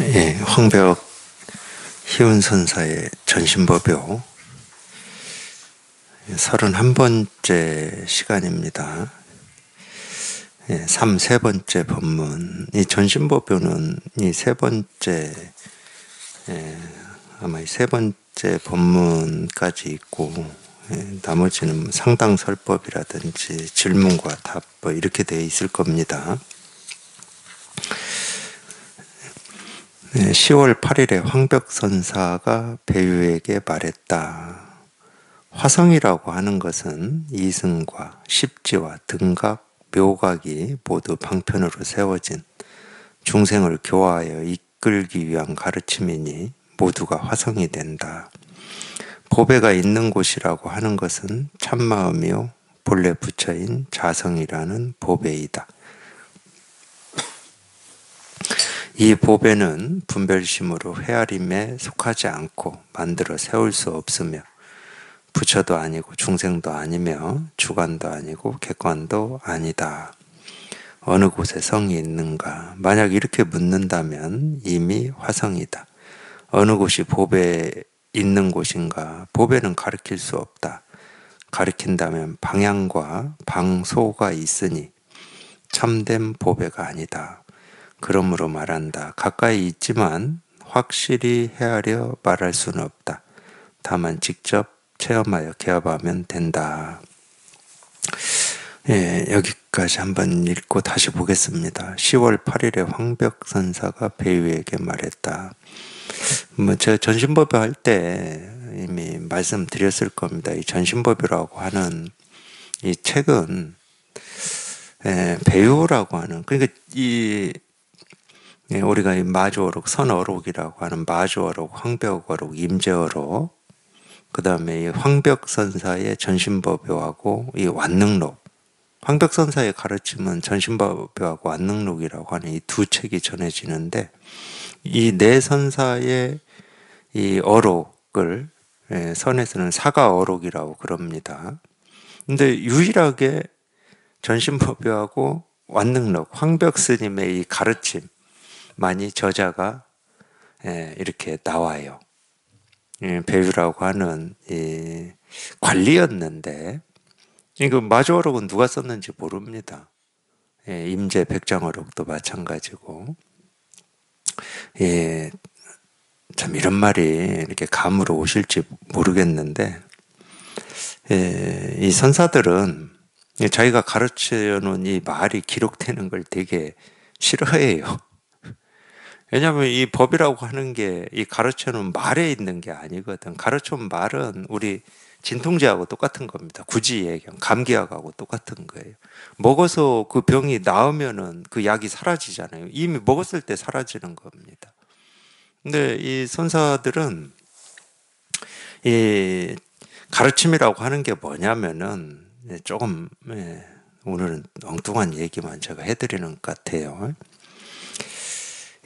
예, 황벽 희운선사의 전신법요 31번째 시간입니다. 예, 세 번째 법문. 이 전신법요는 이 세 번째, 아마 이 세 번째 법문까지 있고, 나머지는 상당설법이라든지 질문과 답, 이렇게 되어 있을 겁니다. 10월 8일에 황벽선사가 배유에게 말했다. 화성이라고 하는 것은 이승과 십지와 등각, 묘각이 모두 방편으로 세워진 중생을 교화하여 이끌기 위한 가르침이니 모두가 화성이 된다. 보배가 있는 곳이라고 하는 것은 참마음이요 본래 부처인 자성이라는 보배이다. 이 보배는 분별심으로 헤아림에 속하지 않고 만들어 세울 수 없으며 부처도 아니고 중생도 아니며 주관도 아니고 객관도 아니다. 어느 곳에 성이 있는가? 만약 이렇게 묻는다면 이미 화성이다. 어느 곳이 보배 있는 곳인가? 보배는 가리킬 수 없다. 가리킨다면 방향과 방소가 있으니 참된 보배가 아니다. 그러므로 말한다. 가까이 있지만 확실히 헤아려 말할 수는 없다. 다만 직접 체험하여 개업하면 된다. 여기까지 한번 읽고 다시 보겠습니다. 10월 8일에 황벽선사가 배유에게 말했다. 제가 전신법요 할 때 이미 말씀드렸을 겁니다. 이 전신법요라고 하는 이 책은 배유라고 하는, 그러니까 우리가 이 마주어록, 선어록이라고 하는 마주어록, 황벽어록, 임재어록, 그 다음에 이 황벽선사의 전신법요하고 이 완능록, 황벽선사의 가르침은 전신법요하고 완능록이라고 하는 이 두 책이 전해지는데, 이 네 선사의 이 어록을 선에서는 사가어록이라고 그럽니다. 근데 유일하게 전신법요하고 완능록, 황벽스님의 이 가르침 많이 저자가 이렇게 나와요. 배유라고 하는 이 관리였는데, 이거 마주어록은 누가 썼는지 모릅니다. 임재 백장어록도 마찬가지고. 참 이런 말이 이렇게 감으로 오실지 모르겠는데, 이 선사들은 자기가 가르쳐 놓은 이 말이 기록되는 걸 되게 싫어해요. 왜냐하면 이 법이라고 하는 게 이 가르쳐놓은 말에 있는 게 아니거든. 가르쳐놓은 말은 우리 진통제하고 똑같은 겁니다. 구지예경, 감기약하고 똑같은 거예요. 먹어서 그 병이 나으면은 그 약이 사라지잖아요. 이미 먹었을 때 사라지는 겁니다. 근데 이 선사들은 이 가르침이라고 하는 게 뭐냐면은 조금 오늘은 엉뚱한 얘기만 제가 해드리는 것 같아요.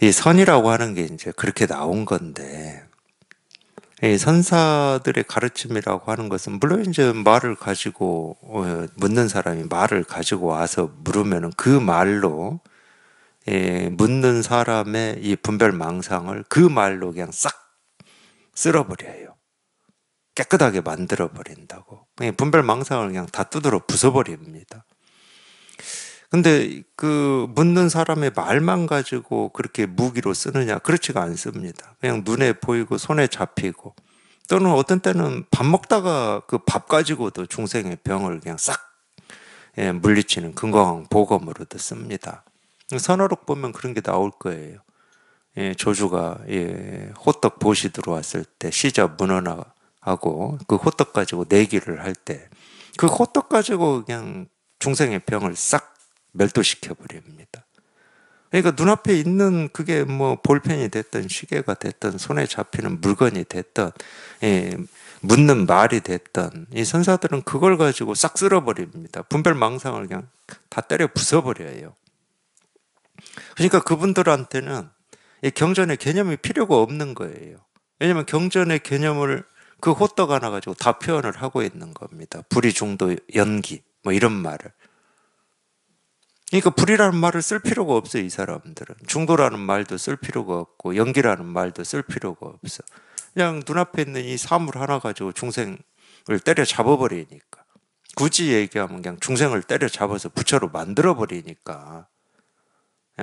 이 선이라고 하는 게 이제 그렇게 나온 건데, 이 선사들의 가르침이라고 하는 것은 물론 이제 말을 가지고 묻는 사람이 말을 가지고 와서 물으면은 그 말로 묻는 사람의 이 분별망상을 그 말로 그냥 싹 쓸어버려요. 깨끗하게 만들어 버린다고. 분별망상을 그냥 다 두드러 부숴버립니다. 근데 그 묻는 사람의 말만 가지고 그렇게 무기로 쓰느냐? 그렇지가 않습니다. 그냥 눈에 보이고 손에 잡히고, 또는 어떤 때는 밥 먹다가 그 밥 가지고도 중생의 병을 그냥 싹 물리치는 건강한 보검으로도 씁니다. 선어록 보면 그런 게 나올 거예요. 조주가 호떡 보시 들어왔을 때 시자 문헌하고 그 호떡 가지고 내기를 할 때 그 호떡 가지고 그냥 중생의 병을 싹 멸도시켜 버립니다. 그러니까 눈앞에 있는 그게 뭐 볼펜이 됐든 시계가 됐든 손에 잡히는 물건이 됐든 묻는 말이 됐든 이 선사들은 그걸 가지고 싹 쓸어버립니다. 분별망상을 그냥 다 때려 부숴버려요. 그러니까 그분들한테는 이 경전의 개념이 필요가 없는 거예요. 왜냐하면 경전의 개념을 그 호떡 하나 가지고 다 표현을 하고 있는 겁니다. 불이 중도 연기 뭐 이런 말을. 그러니까 불이라는 말을 쓸 필요가 없어요. 이 사람들은 중도라는 말도 쓸 필요가 없고 연기라는 말도 쓸 필요가 없어. 그냥 눈앞에 있는 이 사물 하나 가지고 중생을 때려 잡아버리니까, 굳이 얘기하면 그냥 중생을 때려 잡아서 부처로 만들어 버리니까,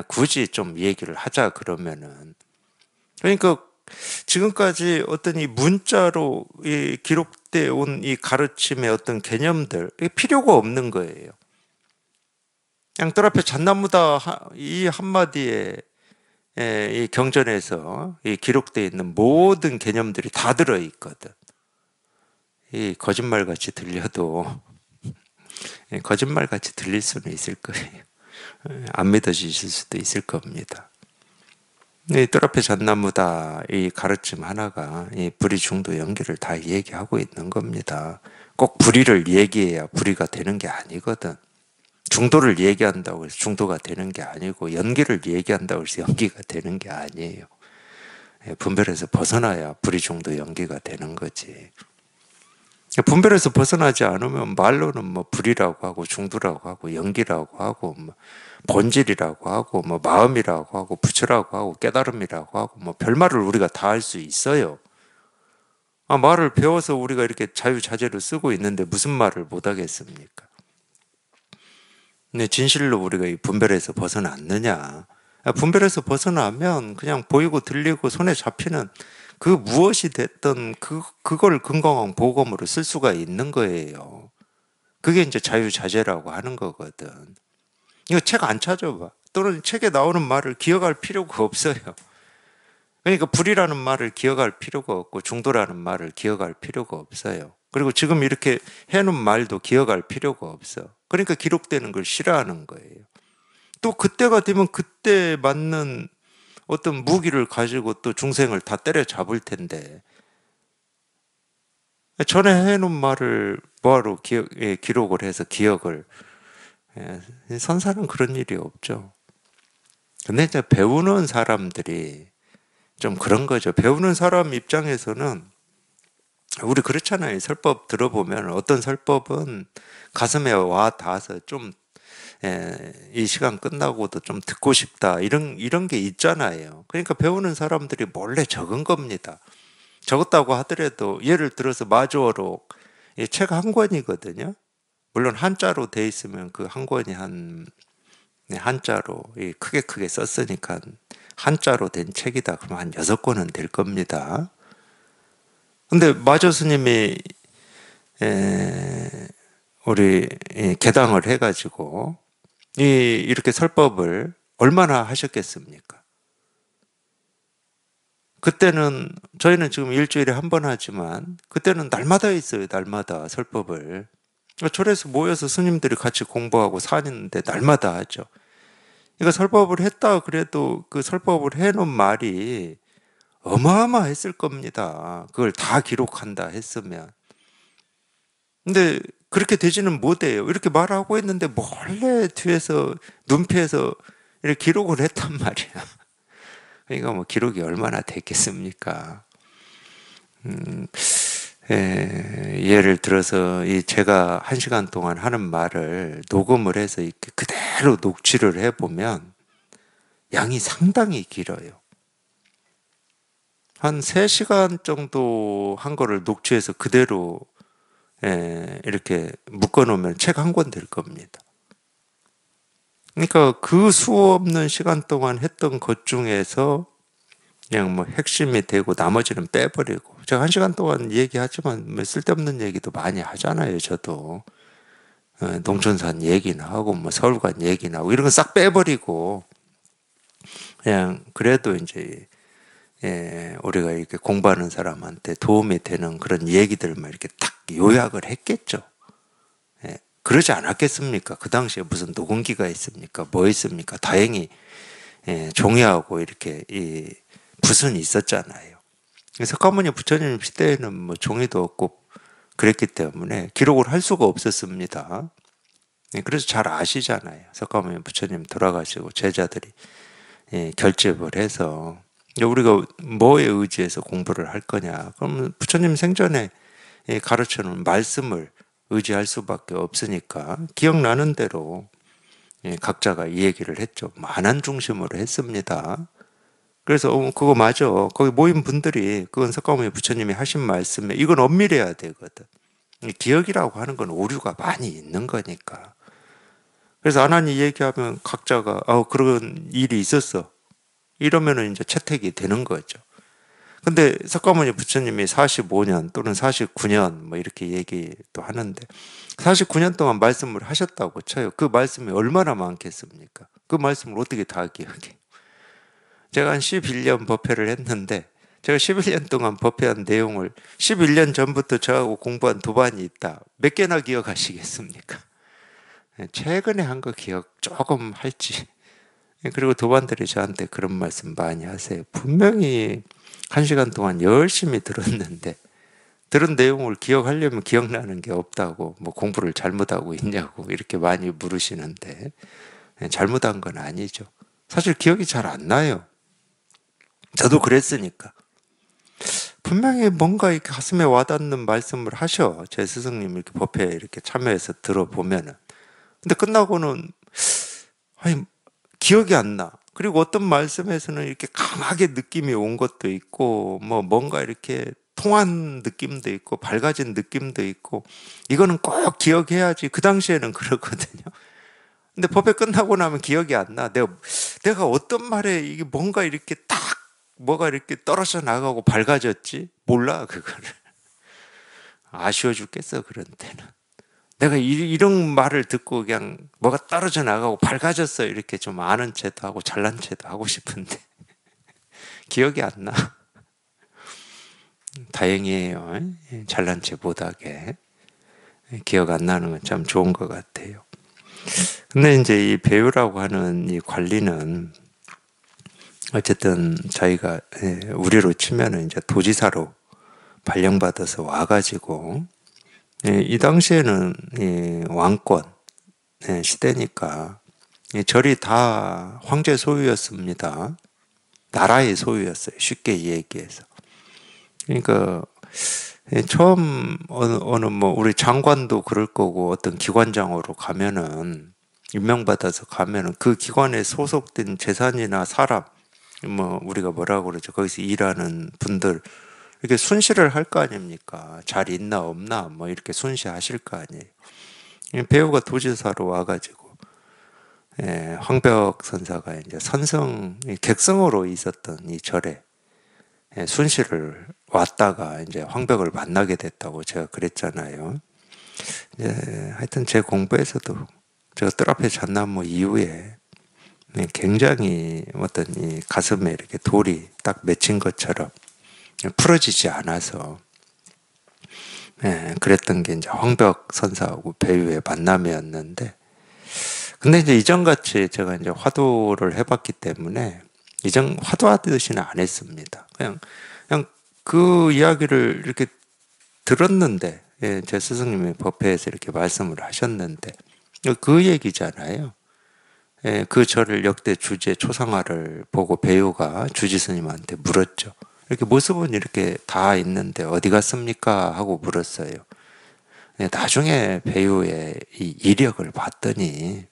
굳이 좀 얘기를 하자 그러면은, 그러니까 지금까지 어떤 이 문자로 이 기록되어 온 이 가르침의 어떤 개념들, 이게 필요가 없는 거예요. 그냥 뜰 앞에 잣나무다 이 한마디에 이 경전에서 이 기록되어 있는 모든 개념들이 다 들어 있거든. 이 거짓말같이 들려도 거짓말같이 들릴 수는 있을 거예요. 안 믿어지실 수도 있을 겁니다. 이 뜰 앞에 잣나무다 이 가르침 하나가 이 불의 중도 연기를 다 얘기하고 있는 겁니다. 꼭 불의를 얘기해야 불의가 되는 게 아니거든. 중도를 얘기한다고 해서 중도가 되는 게 아니고, 연기를 얘기한다고 해서 연기가 되는 게 아니에요. 분별에서 벗어나야 불의 중도 연기가 되는 거지. 분별에서 벗어나지 않으면 말로는 뭐 불이라고 하고 중도라고 하고 연기라고 하고 뭐 본질이라고 하고 뭐 마음이라고 하고 부처라고 하고 깨달음이라고 하고 뭐 별말을 우리가 다 할 수 있어요. 말을 배워서 우리가 이렇게 자유자재로 쓰고 있는데 무슨 말을 못 하겠습니까? 근데 진실로 우리가 이 분별에서 벗어났느냐? 분별에서 벗어나면 그냥 보이고 들리고 손에 잡히는 그 무엇이 됐든 그걸 건강한 보검으로 쓸 수가 있는 거예요. 그게 이제 자유자재라고 하는 거거든. 이거 책 안 찾아봐. 또는 책에 나오는 말을 기억할 필요가 없어요. 그러니까 불이라는 말을 기억할 필요가 없고 중도라는 말을 기억할 필요가 없어요. 그리고 지금 이렇게 해놓은 말도 기억할 필요가 없어. 그러니까 기록되는 걸 싫어하는 거예요. 또 그때가 되면 그때 맞는 어떤 무기를 가지고 또 중생을 다 때려잡을 텐데, 전에 해놓은 말을 뭐하러 기록을 해서 기억을, 선사는 그런 일이 없죠. 근데 이제 배우는 사람들이 좀 그런 거죠. 배우는 사람 입장에서는 우리 그렇잖아요. 설법 들어보면 어떤 설법은 가슴에 와 닿아서 좀 이 시간 끝나고도 좀 듣고 싶다, 이런 게 있잖아요. 그러니까 배우는 사람들이 몰래 적은 겁니다. 적었다고 하더라도 예를 들어서 마주어록 책 한 권이거든요. 물론 한자로 돼 있으면 그 한 권이 한자로 크게 썼으니까 한자로 된 책이다 그러면 한 6권은 될 겁니다. 근데 마조 스님이 우리 개당을 해가지고 이렇게 설법을 얼마나 하셨겠습니까? 그때는 저희는 지금 일주일에 한 번 하지만 그때는 날마다 있어요. 날마다 설법을. 절에서 모여서 스님들이 같이 공부하고 사는데 날마다 하죠. 그러니까 설법을 했다 그래도 그 설법을 해놓은 말이 어마어마했을 겁니다. 그걸 다 기록한다 했으면. 근데 그렇게 되지는 못해요. 이렇게 말하고 있는데 몰래 뒤에서 눈피해서 이렇게 기록을 했단 말이야. 그러니까 뭐 기록이 얼마나 됐겠습니까? 예를 들어서 제가 1시간 동안 하는 말을 녹음을 해서 이렇게 그대로 녹취를 해보면 양이 상당히 길어요. 한 3시간 정도 한 거를 녹취해서 그대로 이렇게 묶어놓으면 책 한 권 될 겁니다. 그러니까 그 수 없는 시간 동안 했던 것 중에서 그냥 뭐 핵심이 되고 나머지는 빼버리고, 제가 1시간 동안 얘기하지만 뭐 쓸데없는 얘기도 많이 하잖아요. 저도 농촌산 얘기나 하고 뭐 서울관 얘기나 하고 이런 거 싹 빼버리고, 그냥 그래도 이제 우리가 이렇게 공부하는 사람한테 도움이 되는 그런 얘기들만 이렇게 딱 요약을 했겠죠. 그러지 않았겠습니까? 그 당시에 무슨 녹음기가 있습니까? 뭐 있습니까? 다행히 종이하고 이렇게 이 붓은 있었잖아요. 석가모니 부처님 시대에는 뭐 종이도 없고 그랬기 때문에 기록을 할 수가 없었습니다. 그래서 잘 아시잖아요. 석가모니 부처님 돌아가시고 제자들이 결집을 해서 우리가 뭐에 의지해서 공부를 할 거냐? 그러면 부처님 생전에 가르쳐놓은 말씀을 의지할 수밖에 없으니까 기억나는 대로 각자가 이 얘기를 했죠. 만안 중심으로 했습니다. 그래서 그거 맞아. 거기 모인 분들이 그건 석가모니 부처님이 하신 말씀에 이건 엄밀해야 되거든. 기억이라고 하는 건 오류가 많이 있는 거니까. 그래서 안 하니 얘기하면 각자가 그런 일이 있었어. 이러면은 이제 채택이 되는 거죠. 근데 석가모니 부처님이 45년 또는 49년 뭐 이렇게 얘기도 하는데 49년 동안 말씀을 하셨다고 쳐요. 그 말씀이 얼마나 많겠습니까? 그 말씀을 어떻게 다 기억해? 제가 한 11년 법회를 했는데 제가 11년 동안 법회한 내용을 11년 전부터 저하고 공부한 도반이 있다. 몇 개나 기억하시겠습니까? 최근에 한 거 기억 조금 할지. 그리고 도반들이 저한테 그런 말씀 많이 하세요. 분명히 1시간 동안 열심히 들었는데 들은 내용을 기억하려면 기억나는 게 없다고 뭐 공부를 잘못하고 있냐고 이렇게 많이 물으시는데 잘못한 건 아니죠. 사실 기억이 잘 안 나요. 저도 그랬으니까. 분명히 뭔가 이렇게 가슴에 와닿는 말씀을 하셔. 제 스승님 이렇게 법회에 이렇게 참여해서 들어보면은. 근데 끝나고는 아니 기억이 안 나. 그리고 어떤 말씀에서는 이렇게 강하게 느낌이 온 것도 있고, 뭐 뭔가 이렇게 통한 느낌도 있고, 밝아진 느낌도 있고, 이거는 꼭 기억해야지. 그 당시에는 그렇거든요. 근데 법회 끝나고 나면 기억이 안 나. 내가 어떤 말에 이게 뭔가 이렇게 딱, 뭐가 이렇게 떨어져 나가고 밝아졌지? 몰라, 그거를. 아쉬워 죽겠어, 그런 때는. 내가 이런 말을 듣고 그냥 뭐가 떨어져 나가고 밝아졌어 이렇게 좀 아는 체도 하고 잘난 체도 하고 싶은데 기억이 안 나. 다행이에요. 잘난 체 못하게 기억 안 나는 건 참 좋은 것 같아요. 근데 이제 이 배우라고 하는 이 관리는 어쨌든 저희가 우리로 치면은 이제 도지사로 발령받아서 와가지고 이 당시에는 왕권 시대니까 절이 다 황제 소유였습니다. 나라의 소유였어요. 쉽게 얘기해서. 그러니까 처음 어느 뭐 우리 장관도 그럴 거고 어떤 기관장으로 가면은 임명받아서 가면은 그 기관에 소속된 재산이나 사람 뭐 우리가 뭐라고 그러죠. 거기서 일하는 분들 이렇게 순시를 할 거 아닙니까? 잘 있나 없나 뭐 이렇게 순시하실 거 아니에요. 배우가 도지사로 와가지고 황벽 선사가 이제 객성으로 있었던 이 절에 순시를 왔다가 이제 황벽을 만나게 됐다고 제가 그랬잖아요. 하여튼 제 공부에서도 제가 뜰 앞에 잣나무 이후에 굉장히 어떤 이 가슴에 이렇게 돌이 딱 맺힌 것처럼 풀어지지 않아서 그랬던 게 이제 황벽 선사하고 배우의 만남이었는데 근데 이제 이전같이 제가 이제 화도를 해봤기 때문에 이전 화도하듯이는 안 했습니다. 그냥 그 이야기를 이렇게 들었는데 제 스승님이 법회에서 이렇게 말씀을 하셨는데 그 얘기잖아요. 그 절을 역대 주제 초상화를 보고 배우가 주지 스님한테 물었죠. 이렇게 모습은 이렇게 다 있는데 어디 갔습니까? 하고 물었어요. 나중에 배우의 이 이력을 봤더니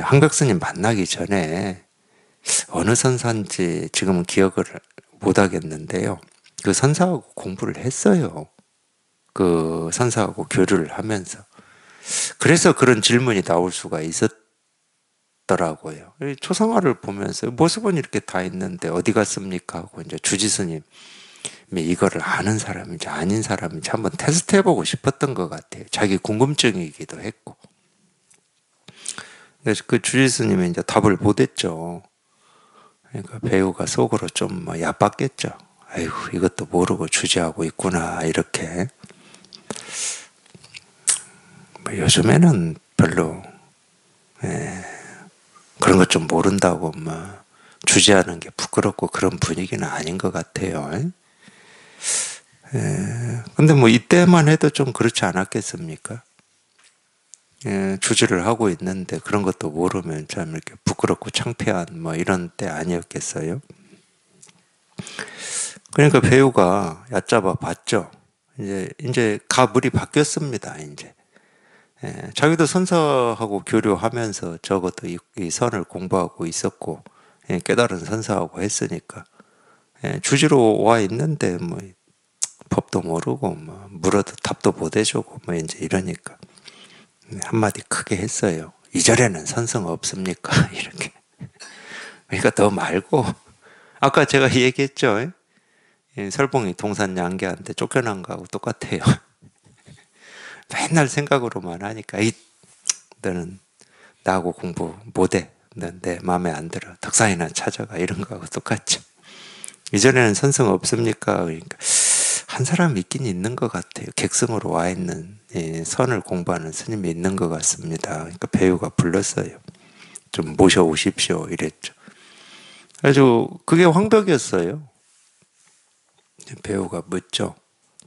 황벽 스님 만나기 전에 어느 선사인지 지금은 기억을 못 하겠는데요. 그 선사하고 공부를 했어요. 그 선사하고 교류를 하면서. 그래서 그런 질문이 나올 수가 있었더라고요. 초상화를 보면서 모습은 이렇게 다 있는데 어디 갔습니까? 하고 이제 주지스님 이거를 아는 사람인지 아닌 사람인지 한번 테스트 해보고 싶었던 것 같아요. 자기 궁금증이기도 했고. 그래서 그 주지스님이 이제 답을 못했죠. 그러니까 배우가 속으로 좀 뭐 얕봤겠죠. 아이고 이것도 모르고 주지하고 있구나 이렇게. 뭐 요즘에는 별로 그런 것 좀 모른다고 뭐 주지하는 게 부끄럽고 그런 분위기는 아닌 것 같아요. 근데 뭐 이때만 해도 좀 그렇지 않았겠습니까? 주지를 하고 있는데 그런 것도 모르면 참 이렇게 부끄럽고 창피한 뭐 이런 때 아니었겠어요? 그러니까 배우가 얕잡아 봤죠. 이제 가물이 바뀌었습니다. 이제 자기도 선사하고 교류하면서 적어도 이 선을 공부하고 있었고, 깨달은 선사하고 했으니까, 주지로 와 있는데, 뭐, 법도 모르고, 뭐, 물어도 답도 못 해주고, 뭐, 이제 이러니까, 한마디 크게 했어요. 이절에는 선성 없습니까? 이렇게. 그러니까 더 말고, 아까 제가 얘기했죠. 설봉이 동산 양계한테 쫓겨난 거하고 똑같아요. 맨날 생각으로만 하니까, 너는 나하고 공부 못해. 넌 내 마음에 안 들어. 덕상이나 찾아가. 이런 거하고 똑같죠. 이전에는 선성 없습니까? 그러니까 한 사람 있긴 있는 것 같아요. 객성으로 와 있는 선을 공부하는 스님이 있는 것 같습니다. 그러니까 배우가 불렀어요. 좀 모셔오십시오. 이랬죠. 아주 그게 황벽이었어요. 배우가 묻죠.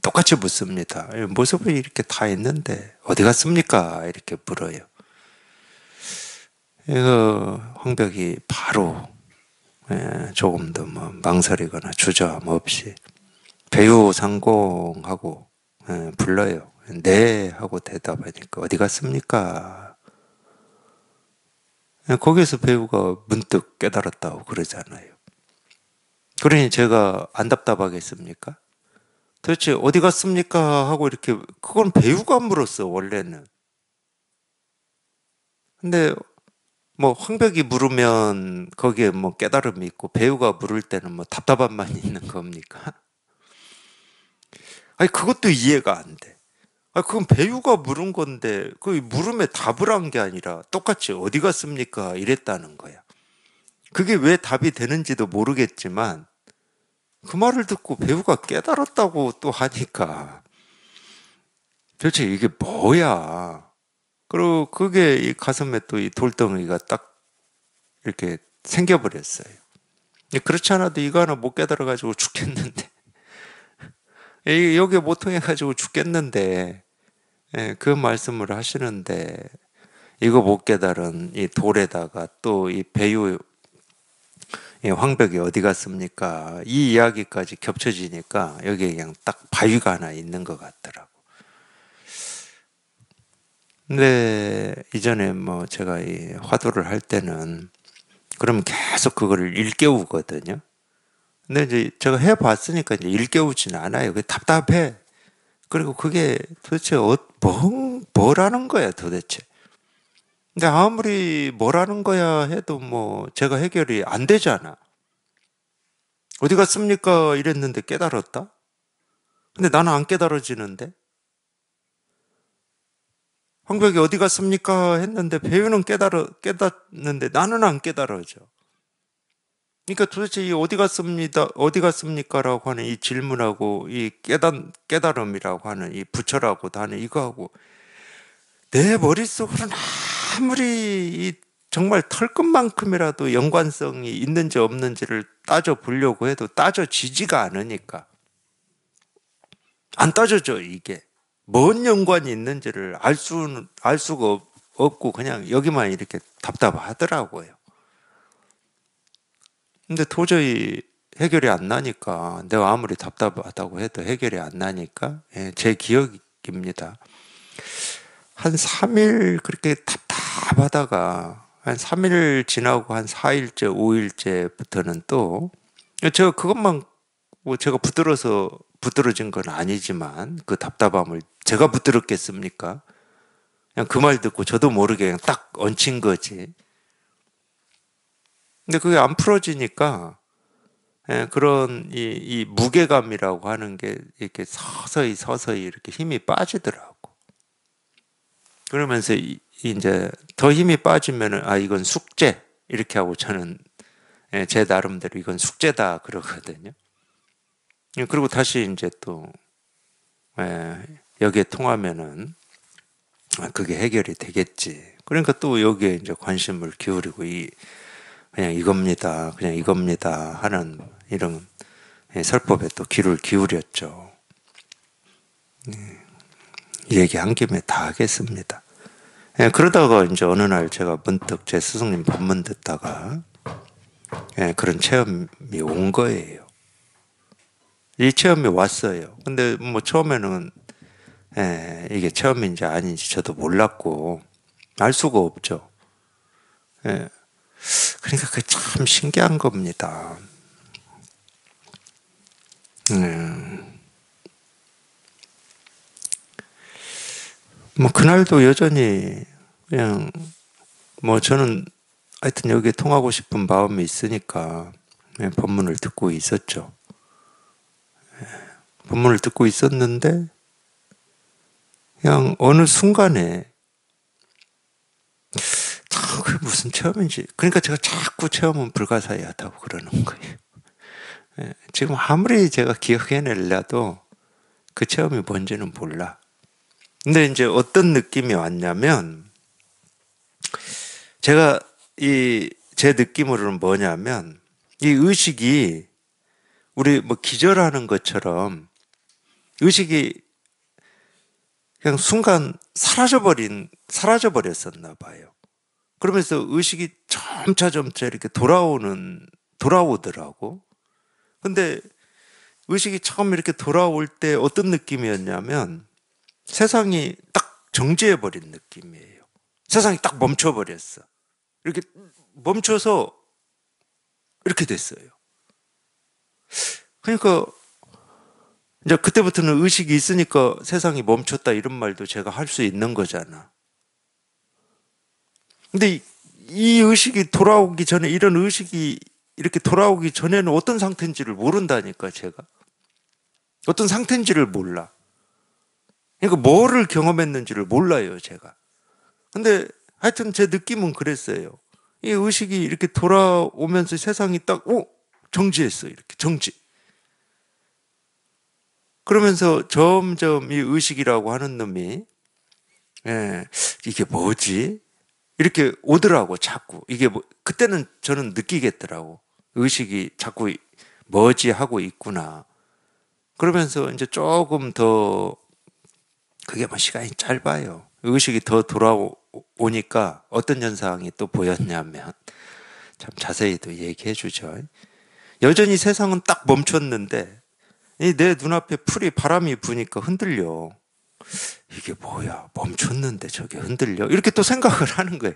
똑같이 묻습니다. 모습이 이렇게 다 있는데 어디 갔습니까? 이렇게 물어요. 이거 황벽이 바로 조금 더 뭐 망설이거나 주저함 없이 배우 상공하고 불러요. 네 하고 대답하니까 어디 갔습니까? 거기서 배우가 문득 깨달았다고 그러잖아요. 그러니 제가 안 답답하겠습니까? 도대체 어디 갔습니까? 하고 이렇게 그건 배우가 물었어 원래는. 근데 뭐 황벽이 물으면 거기에 뭐 깨달음이 있고 배우가 물을 때는 뭐 답답함만 있는 겁니까? 아니 그것도 이해가 안 돼. 아 그건 배우가 물은 건데 그 물음에 답을 한 게 아니라 똑같이 어디 갔습니까? 이랬다는 거야. 그게 왜 답이 되는지도 모르겠지만 그 말을 듣고 배우가 깨달았다고 또 하니까 도대체 이게 뭐야? 그리고 그게 이 가슴에 또 이 돌덩이가 딱 이렇게 생겨버렸어요. 그렇지 않아도 이거 하나 못 깨달아가지고 죽겠는데. 여기에 못 통해가지고 죽겠는데. 그 말씀을 하시는데, 이거 못 깨달은 이 돌에다가 또 이 배유, 이 황벽이 어디 갔습니까? 이 이야기까지 겹쳐지니까 여기에 그냥 딱 바위가 하나 있는 것 같더라고. 근데 이전에 뭐 제가 이 화두를 할 때는 그러면 계속 그거를 일깨우거든요. 근데 이제 제가 해봤으니까 이제 일깨우지는 않아요. 그게 답답해. 그리고 그게 도대체 뭐라는 거야 도대체. 근데 아무리 뭐라는 거야 해도 뭐 제가 해결이 안 되잖아. 어디 갔습니까? 이랬는데 깨달았다? 근데 나는 안 깨달아지는데? 황벽이 어디 갔습니까? 했는데 배우는 깨닫는데 나는 안 깨달아져. 그러니까 도대체 이 어디 갔습니까? 라고 하는 이 질문하고 이 깨달음이라고 하는 이 부처라고도 하는 이거하고 내 머릿속으로는 아무리 이 정말 털끝만큼이라도 연관성이 있는지 없는지를 따져 보려고 해도 따져지지가 않으니까 안 따져져 이게 뭔 연관이 있는지를 알 수가 없고 그냥 여기만 이렇게 답답하더라고요. 근데 도저히 해결이 안 나니까 내가 아무리 답답하다고 해도 해결이 안 나니까 제 기억입니다. 한 3일 그렇게 답답하다가 한 3일 지나고 한 4일째, 5일째부터는 또 제가 그것만 뭐 제가 부드러진 건 아니지만 그 답답함을 제가 부드럽겠습니까? 그냥 그 말 듣고 저도 모르게 그냥 딱 얹힌 거지. 근데 그게 안 풀어지니까 그런 이 무게감이라고 하는 게 이렇게 서서히 이렇게 힘이 빠지더라고. 그러면서 이제 더 힘이 빠지면은 아 이건 숙제 이렇게 하고 저는 제 나름대로 이건 숙제다 그러거든요. 그리고 다시 이제 또 여기에 통하면은 아, 그게 해결이 되겠지. 그러니까 또 여기에 이제 관심을 기울이고 그냥 이겁니다. 그냥 이겁니다. 하는 이런 설법에 또 귀를 기울였죠. 얘기한 김에 다 하겠습니다. 그러다가 이제 어느 날 제가 문득 제 스승님 법문 듣다가 그런 체험이 온 거예요. 이 체험이 왔어요. 근데 뭐 처음에는 이게 체험인지 아닌지 저도 몰랐고 알 수가 없죠. 예. 그러니까 그게 참 신기한 겁니다. 뭐 그날도 여전히 그냥 뭐 저는 하여튼 여기에 통하고 싶은 마음이 있으니까 그냥 법문을 듣고 있었죠. 법문을 듣고 있었는데 그냥 어느 순간에 참 그게 무슨 체험인지, 그러니까 제가 자꾸 체험은 불가사의하다고 그러는 거예요. 지금 아무리 제가 기억해내려도 그 체험이 뭔지는 몰라. 근데 이제 어떤 느낌이 왔냐면, 제가 제 느낌으로는 뭐냐면, 이 의식이 우리 뭐 기절하는 것처럼 의식이 그냥 순간 사라져버렸었나 봐요. 그러면서 의식이 점차 이렇게 돌아오더라고. 근데 의식이 처음 이렇게 돌아올 때 어떤 느낌이었냐면, 세상이 딱 정지해버린 느낌이에요. 세상이 딱 멈춰버렸어. 이렇게 멈춰서 이렇게 됐어요. 그러니까 이제 그때부터는 의식이 있으니까 세상이 멈췄다 이런 말도 제가 할 수 있는 거잖아. 근데 이 의식이 돌아오기 전에, 이런 의식이 이렇게 돌아오기 전에는 어떤 상태인지를 모른다니까, 제가. 어떤 상태인지를 몰라. 그러니까 뭐를 경험했는지를 몰라요, 제가. 근데 하여튼 제 느낌은 그랬어요. 이 의식이 이렇게 돌아오면서 세상이 딱, 정지했어. 이렇게 정지. 그러면서 점점 이 의식이라고 하는 놈이, 이게 뭐지? 이렇게 오더라고, 자꾸. 이게 뭐, 그때는 저는 느끼겠더라고. 의식이 자꾸 뭐지 하고 있구나. 그러면서 이제 조금 더, 그게 뭐 시간이 짧아요. 의식이 더 돌아오니까 어떤 현상이 또 보였냐면, 참 자세히 또 얘기해 주죠. 여전히 세상은 딱 멈췄는데, 내 눈앞에 풀이 바람이 부니까 흔들려. 이게 뭐야? 멈췄는데 저게 흔들려? 이렇게 또 생각을 하는 거예요.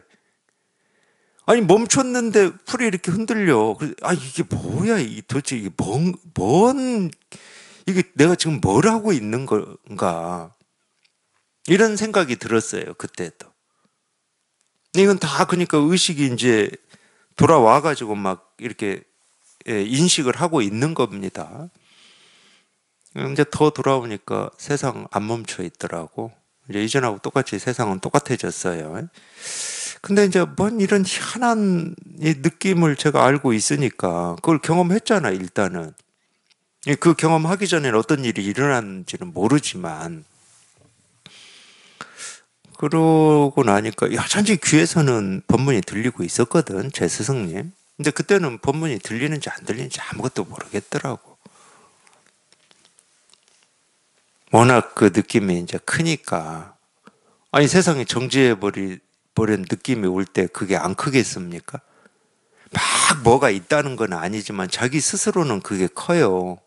아니, 멈췄는데 풀이 이렇게 흔들려. 이게 뭐야? 이게 도대체 이게 이게 내가 지금 뭘 하고 있는 건가? 이런 생각이 들었어요, 그때도. 이건 다 그러니까 의식이 이제 돌아와가지고 막 이렇게 인식을 하고 있는 겁니다. 이제 더 돌아오니까 세상 안 멈춰 있더라고. 이제 이전하고 똑같이 세상은 똑같아졌어요. 근데 이제 뭔 이런 희한한 이 느낌을 제가 알고 있으니까 그걸 경험했잖아, 일단은. 그 경험하기 전에는 어떤 일이 일어났는지는 모르지만, 그러고 나니까 여전히 귀에서는 법문이 들리고 있었거든, 제 스승님. 근데 그때는 법문이 들리는지 안 들리는지 아무것도 모르겠더라고. 워낙 그 느낌이 이제 크니까. 아니, 세상이 버린 느낌이 올 때 그게 안 크겠습니까? 막 뭐가 있다는 건 아니지만 자기 스스로는 그게 커요.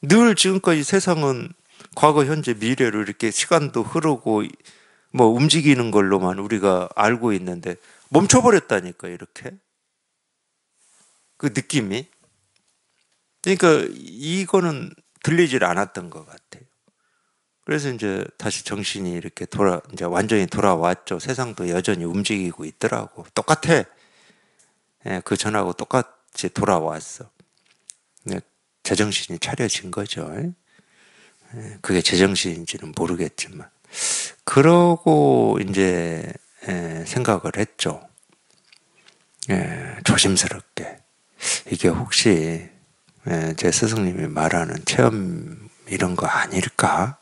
늘 지금까지 세상은 과거, 현재, 미래로 이렇게 시간도 흐르고 뭐 움직이는 걸로만 우리가 알고 있는데 멈춰버렸다니까, 이렇게. 그 느낌이. 그러니까 이거는 들리질 않았던 것 같아요. 그래서 이제 다시 정신이 이렇게 이제 완전히 돌아왔죠. 세상도 여전히 움직이고 있더라고. 똑같아. 그 전하고 똑같이 돌아왔어. 제정신이 차려진 거죠. 그게 제정신인지는 모르겠지만. 그러고 이제 생각을 했죠. 조심스럽게. 이게 혹시 제 스승님이 말하는 체험 이런 거 아닐까?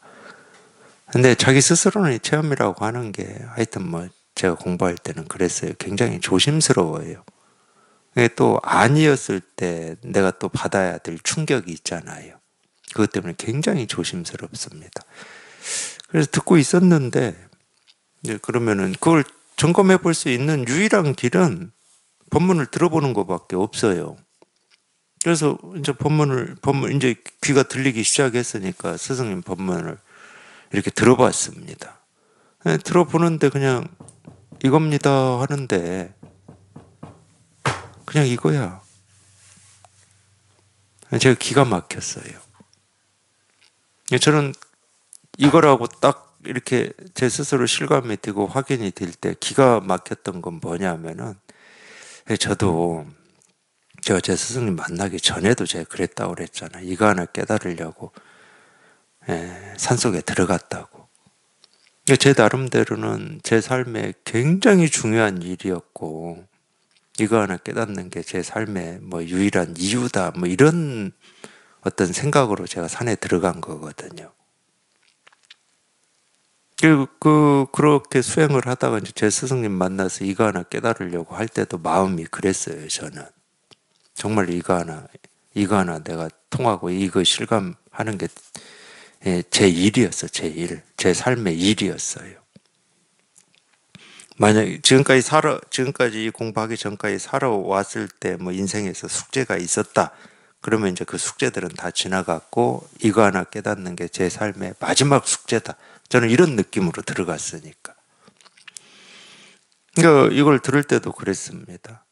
근데 자기 스스로는 이 체험이라고 하는 게 하여튼 뭐 제가 공부할 때는 그랬어요. 굉장히 조심스러워요. 이게 또 아니었을 때 내가 또 받아야 될 충격이 있잖아요. 그것 때문에 굉장히 조심스럽습니다. 그래서 듣고 있었는데, 이제 그러면은 그걸 점검해 볼 수 있는 유일한 길은 법문을 들어보는 것밖에 없어요. 그래서 이제 이제 귀가 들리기 시작했으니까 스승님 법문을 이렇게 들어봤습니다. 들어보는데 그냥 이겁니다 하는데 그냥 이거야. 제가 기가 막혔어요. 저는 이거라고 딱 이렇게 제 스스로 실감이 되고 확인이 될 때 기가 막혔던 건 뭐냐면은 저도 제가 제 스승님 만나기 전에도 제가 그랬다고 그랬잖아요. 이거 하나 깨달으려고 산속에 들어갔다고. 제 나름대로는 제 삶에 굉장히 중요한 일이었고 이거 하나 깨닫는 게 제 삶의 뭐 유일한 이유다 뭐 이런 어떤 생각으로 제가 산에 들어간 거거든요. 그렇게 수행을 하다가 이제 제 스승님 만나서 이거 하나 깨달으려고 할 때도 마음이 그랬어요, 저는. 정말 이거 하나 내가 통하고 이거 실감하는 게 제 일이었어, 제 일. 제 삶의 일이었어요. 만약 지금까지 이 공부하기 전까지 살아왔을 때 뭐 인생에서 숙제가 있었다. 그러면 이제 그 숙제들은 다 지나갔고 이거 하나 깨닫는 게 제 삶의 마지막 숙제다. 저는 이런 느낌으로 들어갔으니까. 그러니까 이걸 들을 때도 그랬습니다.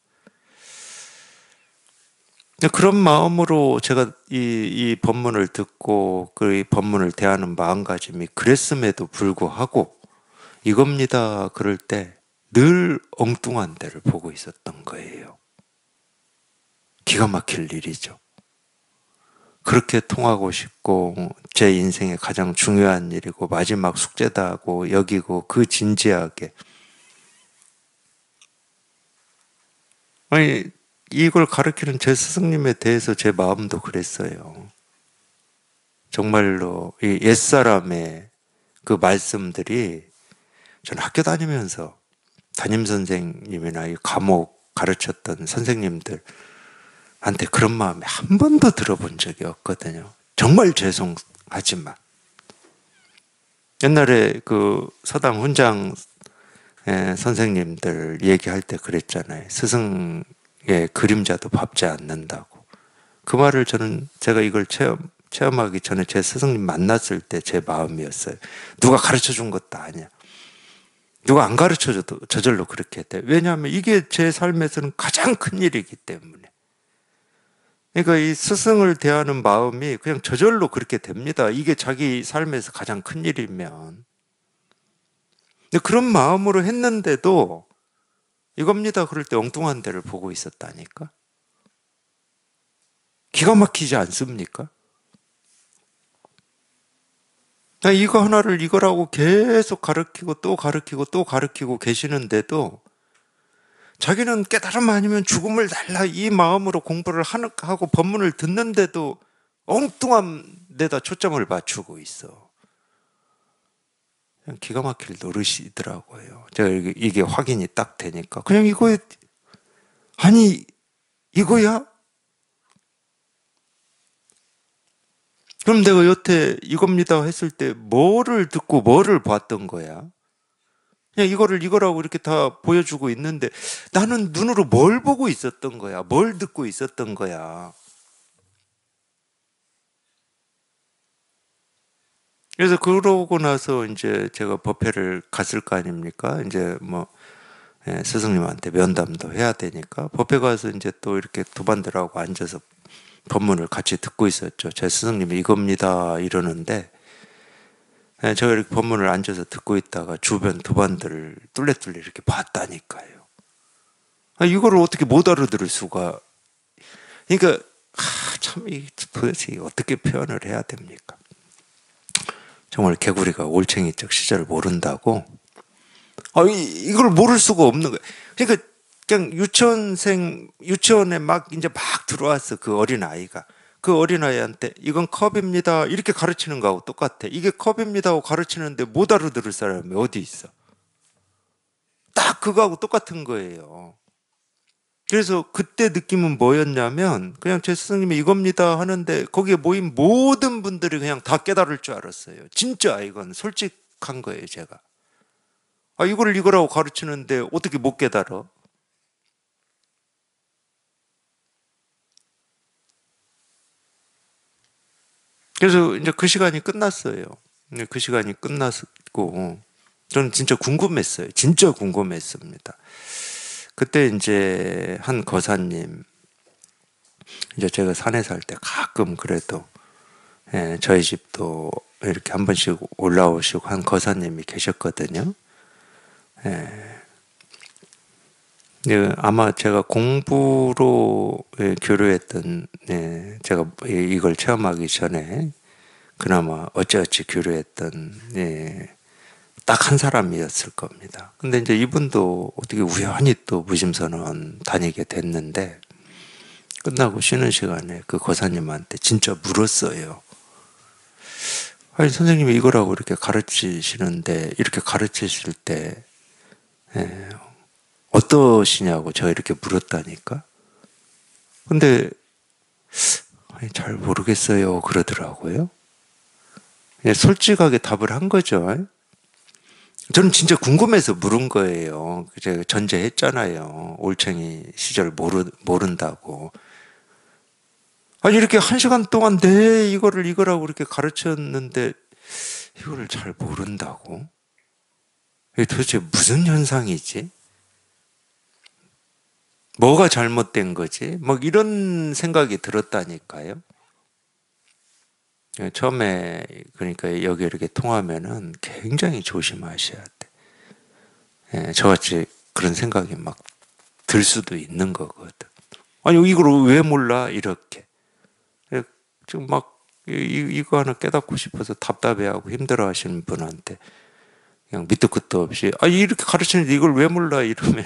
그런 마음으로 제가 이 법문을 듣고 그 법문을 대하는 마음가짐이 그랬음에도 불구하고 이겁니다. 그럴 때 늘 엉뚱한 데를 보고 있었던 거예요. 기가 막힐 일이죠. 그렇게 통하고 싶고 제 인생의 가장 중요한 일이고 마지막 숙제다고 여기고 그 진지하게 아니 이걸 가르치는 제 스승님에 대해서 제 마음도 그랬어요. 정말로 이 옛사람의 그 말씀들이 저는 학교 다니면서 담임 선생님이나 이 과목 가르쳤던 선생님들한테 그런 마음이 한 번도 들어본 적이 없거든요. 정말 죄송하지만 옛날에 그 서당 훈장 선생님들 얘기할 때 그랬잖아요. 스승의 그림자도 밟지 않는다고. 그 말을 제가 이걸 체험하기 전에 제 스승님 만났을 때 제 마음이었어요. 누가 가르쳐 준 것도 아니야. 누가 안 가르쳐줘도 저절로 그렇게 돼. 왜냐하면 이게 제 삶에서는 가장 큰 일이기 때문에. 그러니까 이 스승을 대하는 마음이 그냥 저절로 그렇게 됩니다. 이게 자기 삶에서 가장 큰 일이면. 근데 그런 마음으로 했는데도 이겁니다. 그럴 때 엉뚱한 데를 보고 있었다니까. 기가 막히지 않습니까? 이거 하나를 이거라고 계속 가르치고 또 가르치고 또 가르치고 계시는데도 자기는 깨달음 아니면 죽음을 달라 이 마음으로 공부를 하고 법문을 듣는데도 엉뚱한 데다 초점을 맞추고 있어. 그냥 기가 막힐 노릇이더라고요. 제가 이게 확인이 딱 되니까 그냥 아니 이거야? 그럼 내가 여태 이겁니다 했을 때 뭐를 듣고 뭐를 봤던 거야? 그냥 이거를 이거라고 이렇게 다 보여주고 있는데 나는 눈으로 뭘 보고 있었던 거야? 뭘 듣고 있었던 거야? 그래서 그러고 나서 이제 제가 법회를 갔을 거 아닙니까? 이제 뭐 스승님한테 면담도 해야 되니까 법회 가서 이제 또 이렇게 도반들하고 앉아서 법문을 같이 듣고 있었죠. 제 스승님이 이겁니다 이러는데 제가 이렇게 법문을 앉아서 듣고 있다가 주변 도반들을 뚫레뚫레 이렇게 봤다니까요. 이거를 어떻게 못 알아들을 수가. 그러니까 참 도대체 어떻게 표현을 해야 됩니까? 정말 개구리가 올챙이적 시절을 모른다고. 이걸 모를 수가 없는 거예요. 그러니까 그냥 유치원에 막 이제 막 들어왔어. 그 어린아이가. 그 어린아이한테 이건 컵입니다. 이렇게 가르치는 거하고 똑같아. 이게 컵입니다 하고 가르치는데 못 알아들을 사람이 어디 있어. 딱 그거하고 똑같은 거예요. 그래서 그때 느낌은 뭐였냐면 그냥 제 스승님이 이겁니다 하는데 거기에 모인 모든 분들이 그냥 다 깨달을 줄 알았어요. 진짜 이건 솔직한 거예요, 제가. 이거를 이거라고 가르치는데 어떻게 못 깨달아? 그래서 이제 그 시간이 끝났어요. 근데 그 시간이 끝났고 저는 진짜 궁금했어요. 진짜 궁금했습니다. 그때 이제 한 거사님, 이제 제가 산에 살 때 가끔 그래도 저희 집도 이렇게 한 번씩 올라오시고 한 거사님이 계셨거든요. 아마 제가 공부로 교류했던, 제가 이걸 체험하기 전에 그나마 어찌어찌 교류했던, 딱 한 사람이었을 겁니다. 근데 이제 이분도 어떻게 우연히 또 무심선원 다니게 됐는데, 끝나고 쉬는 시간에 그 거사님한테 진짜 물었어요. 아니, 선생님이 이거라고 이렇게 가르치시는데, 이렇게 가르치실 때, 어떠시냐고 제가 이렇게 물었다니까? 근데, 아니, 잘 모르겠어요. 그러더라고요. 그냥 솔직하게 답을 한 거죠. 저는 진짜 궁금해서 물은 거예요. 제가 전제했잖아요. 올챙이 시절 모른다고. 아니, 이렇게 한 시간 동안 이거라고 이렇게 가르쳤는데, 이거를 잘 모른다고? 이게 도대체 무슨 현상이지? 뭐가 잘못된 거지? 막 이런 생각이 들었다니까요. 처음에, 그러니까 여기 이렇게 통하면은 굉장히 조심하셔야 돼. 저같이 그런 생각이 막 들 수도 있는 거거든. 아니, 이걸 왜 몰라? 이렇게. 지금 막, 이거 하나 깨닫고 싶어서 답답해하고 힘들어 하시는 분한테 그냥 밑도 끝도 없이, 아, 이렇게 가르치는데 이걸 왜 몰라? 이러면,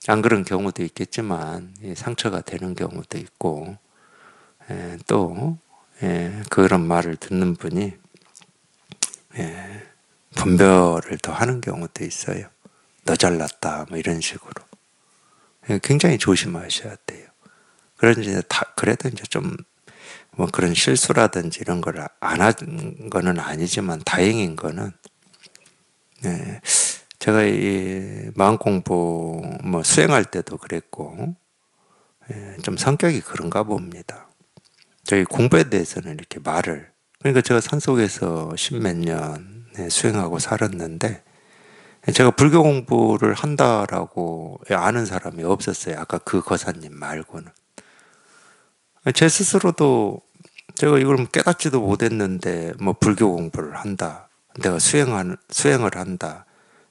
안 그런 경우도 있겠지만, 상처가 되는 경우도 있고, 또, 그런 말을 듣는 분이, 분별을 더 하는 경우도 있어요. 너 잘났다, 뭐 이런 식으로. 굉장히 조심하셔야 돼요. 그래도 이제 좀, 뭐 그런 실수라든지 이런 걸 안 한 거는 아니지만 다행인 거는, 제가 이 마음 공부 뭐 수행할 때도 그랬고, 좀 성격이 그런가 봅니다. 저희 공부에 대해서는 이렇게 그러니까 제가 산속에서 십몇 년 수행하고 살았는데, 제가 불교 공부를 한다라고 아는 사람이 없었어요. 아까 그 거사님 말고는. 제 스스로도 제가 이걸 깨닫지도 못했는데, 뭐 불교 공부를 한다. 내가 수행을 한다.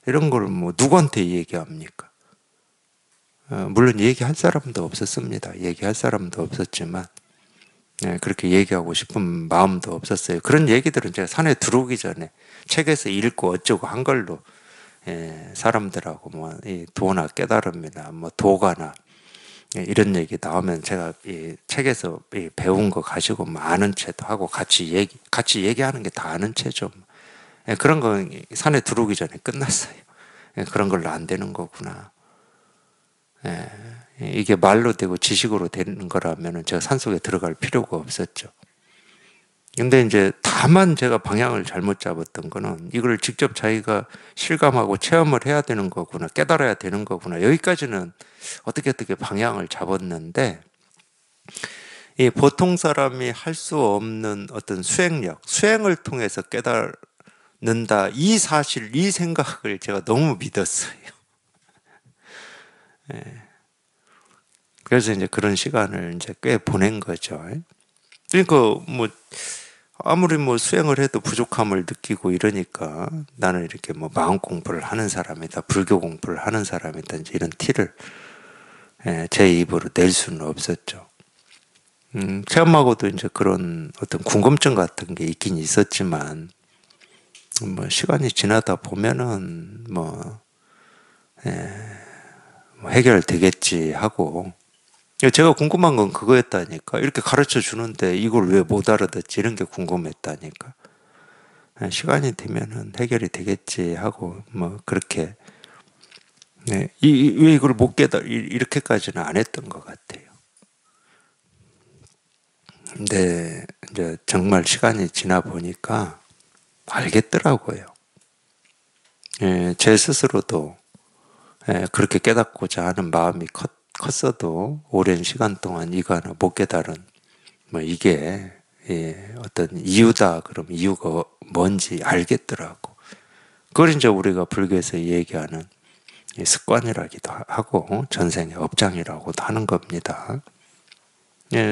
이런 걸 뭐 누구한테 얘기합니까? 물론 얘기할 사람도 없었습니다. 얘기할 사람도 없었지만, 그렇게 얘기하고 싶은 마음도 없었어요. 그런 얘기들은 제가 산에 들어오기 전에 책에서 읽고 어쩌고 한 걸로, 사람들하고 뭐, 이 도나 깨달음이나 뭐 도가나, 이런 얘기 나오면 제가 이 책에서 배운 거 가지고 뭐 아는 체도 하고 같이 얘기하는 게 다 아는 체죠. 그런 건 산에 들어오기 전에 끝났어요. 그런 걸로 안 되는 거구나. 이게 말로 되고 지식으로 되는 거라면 제가 산속에 들어갈 필요가 없었죠. 근데 이제 다만 제가 방향을 잘못 잡았던 거는 이걸 직접 자기가 실감하고 체험을 해야 되는 거구나, 깨달아야 되는 거구나. 여기까지는 어떻게 방향을 잡았는데, 이 보통 사람이 할 수 없는 어떤 수행을 통해서 깨닫는다. 이 사실, 이 생각을 제가 너무 믿었어요. 그래서 이제 그런 시간을 이제 꽤 보낸 거죠. 그러니까 뭐 아무리 뭐 수행을 해도 부족함을 느끼고 이러니까 나는 이렇게 뭐 마음 공부를 하는 사람이다, 불교 공부를 하는 사람이다, 이제 이런 티를 제 입으로 낼 수는 없었죠. 체험하고도 이제 그런 어떤 궁금증 같은 게 있긴 있었지만, 뭐 시간이 지나다 보면은 뭐 해결되겠지 하고, 제가 궁금한 건 그거였다니까. 이렇게 가르쳐 주는데 이걸 왜 못 알아듣지? 이런 게 궁금했다니까. 시간이 되면은 해결이 되겠지 하고, 뭐, 그렇게, 왜 이걸 못 이렇게까지는 안 했던 것 같아요. 근데, 이제 정말 시간이 지나 보니까 알겠더라고요. 제 스스로도, 그렇게 깨닫고자 하는 마음이 컸어도 오랜 시간 동안 이거 하나 못 깨달은, 뭐, 이게 어떤 이유다. 그럼 이유가 뭔지 알겠더라고. 그걸 이제 우리가 불교에서 얘기하는 습관이라기도 하고 전생의 업장이라고도 하는 겁니다.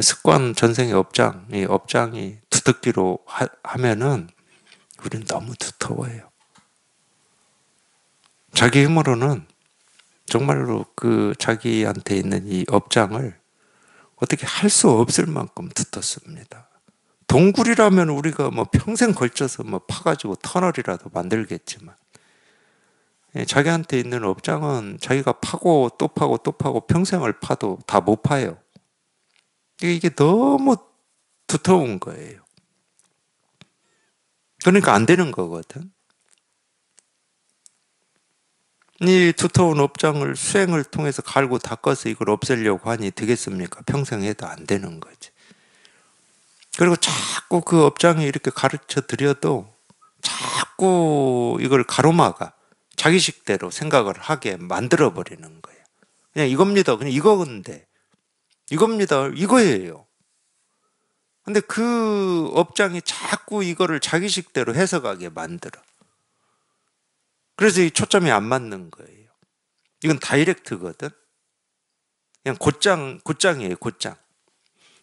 습관, 전생의 업장, 이 업장이 두텁기로 하면은 우리는 너무 두터워요. 자기 힘으로는 정말로 그 자기한테 있는 이 업장을 어떻게 할 수 없을 만큼 두텁습니다. 동굴이라면 우리가 뭐 평생 걸쳐서 뭐 파가지고 터널이라도 만들겠지만, 자기한테 있는 업장은 자기가 파고 또 파고 또 파고 평생을 파도 다 못 파요. 이게 너무 두터운 거예요. 그러니까 안 되는 거거든. 이 두터운 업장을 수행을 통해서 갈고 닦아서 이걸 없애려고 하니 되겠습니까? 평생 해도 안 되는 거지. 그리고 자꾸 그 업장에 이렇게 가르쳐 드려도 자꾸 이걸 가로막아. 자기식대로 생각을 하게 만들어 버리는 거예요. 그냥 이겁니다. 그냥 이거건데. 이겁니다. 이거예요. 근데 그 업장이 자꾸 이거를 자기식대로 해석하게 만들어. 그래서 이 초점이 안 맞는 거예요. 이건 다이렉트거든. 그냥 곧장이에요, 곧장.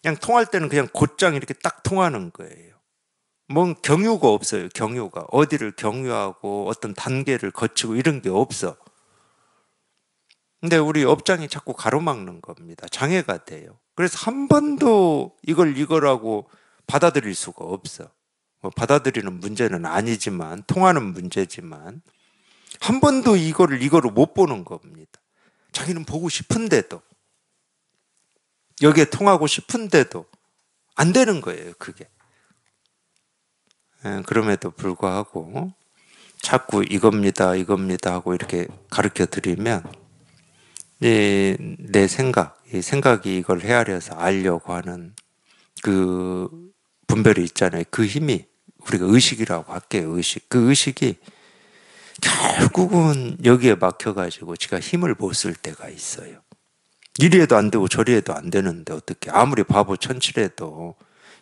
그냥 통할 때는 그냥 곧장 이렇게 딱 통하는 거예요. 뭔 경유가 없어요, 경유가. 어디를 경유하고 어떤 단계를 거치고 이런 게 없어. 근데 우리 업장이 자꾸 가로막는 겁니다. 장애가 돼요. 그래서 한 번도 이거라고 받아들일 수가 없어. 뭐 받아들이는 문제는 아니지만, 통하는 문제지만, 한 번도 이거로 못 보는 겁니다. 자기는 보고 싶은데도, 여기에 통하고 싶은데도 안 되는 거예요, 그게. 그럼에도 불구하고 자꾸 이겁니다 하고 이렇게 가르쳐 드리면 내 생각, 이 생각이 이걸 헤아려서 알려고 하는 그 분별이 있잖아요. 그 힘이 우리가 의식이라고 할게요. 의식. 그 의식이 결국은 여기에 막혀가지고 지가 힘을 못 쓸 때가 있어요. 이리 해도 안 되고 저리 해도 안 되는데 어떻게 아무리 바보 천칠해도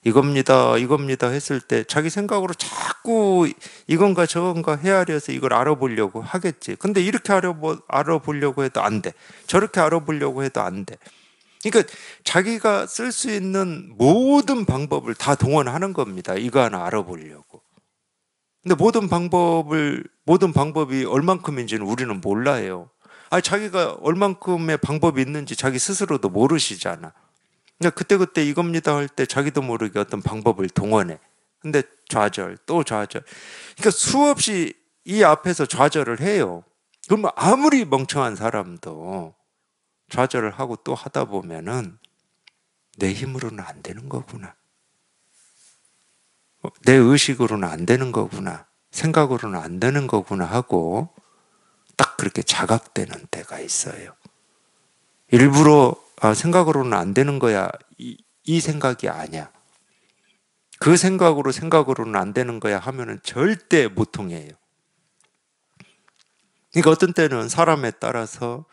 이겁니다 했을 때 자기 생각으로 자꾸 이건가 저건가 헤아려서 이걸 알아보려고 하겠지. 근데 이렇게 알아보려고 해도 안 돼. 저렇게 알아보려고 해도 안 돼. 그러니까 자기가 쓸 수 있는 모든 방법을 다 동원하는 겁니다. 이거 하나 알아보려고. 근데 모든 방법이 얼만큼인지는 우리는 몰라요. 아니, 자기가 얼만큼의 방법이 있는지 자기 스스로도 모르시잖아. 그러니까 그때 이겁니다 할 때 자기도 모르게 어떤 방법을 동원해. 근데 좌절, 또 좌절. 그러니까 수없이 이 앞에서 좌절을 해요. 그러면 아무리 멍청한 사람도 좌절을 하고 또 하다 보면은 내 힘으로는 안 되는 거구나. 내 의식으로는 안 되는 거구나. 생각으로는 안 되는 거구나 하고 딱 그렇게 자각되는 때가 있어요. 일부러 생각으로는 안 되는 거야. 이 생각이 아니야. 그 생각으로는 안 되는 거야 하면은 절대 못 통해요. 그러니까 어떤 때는 사람에 따라서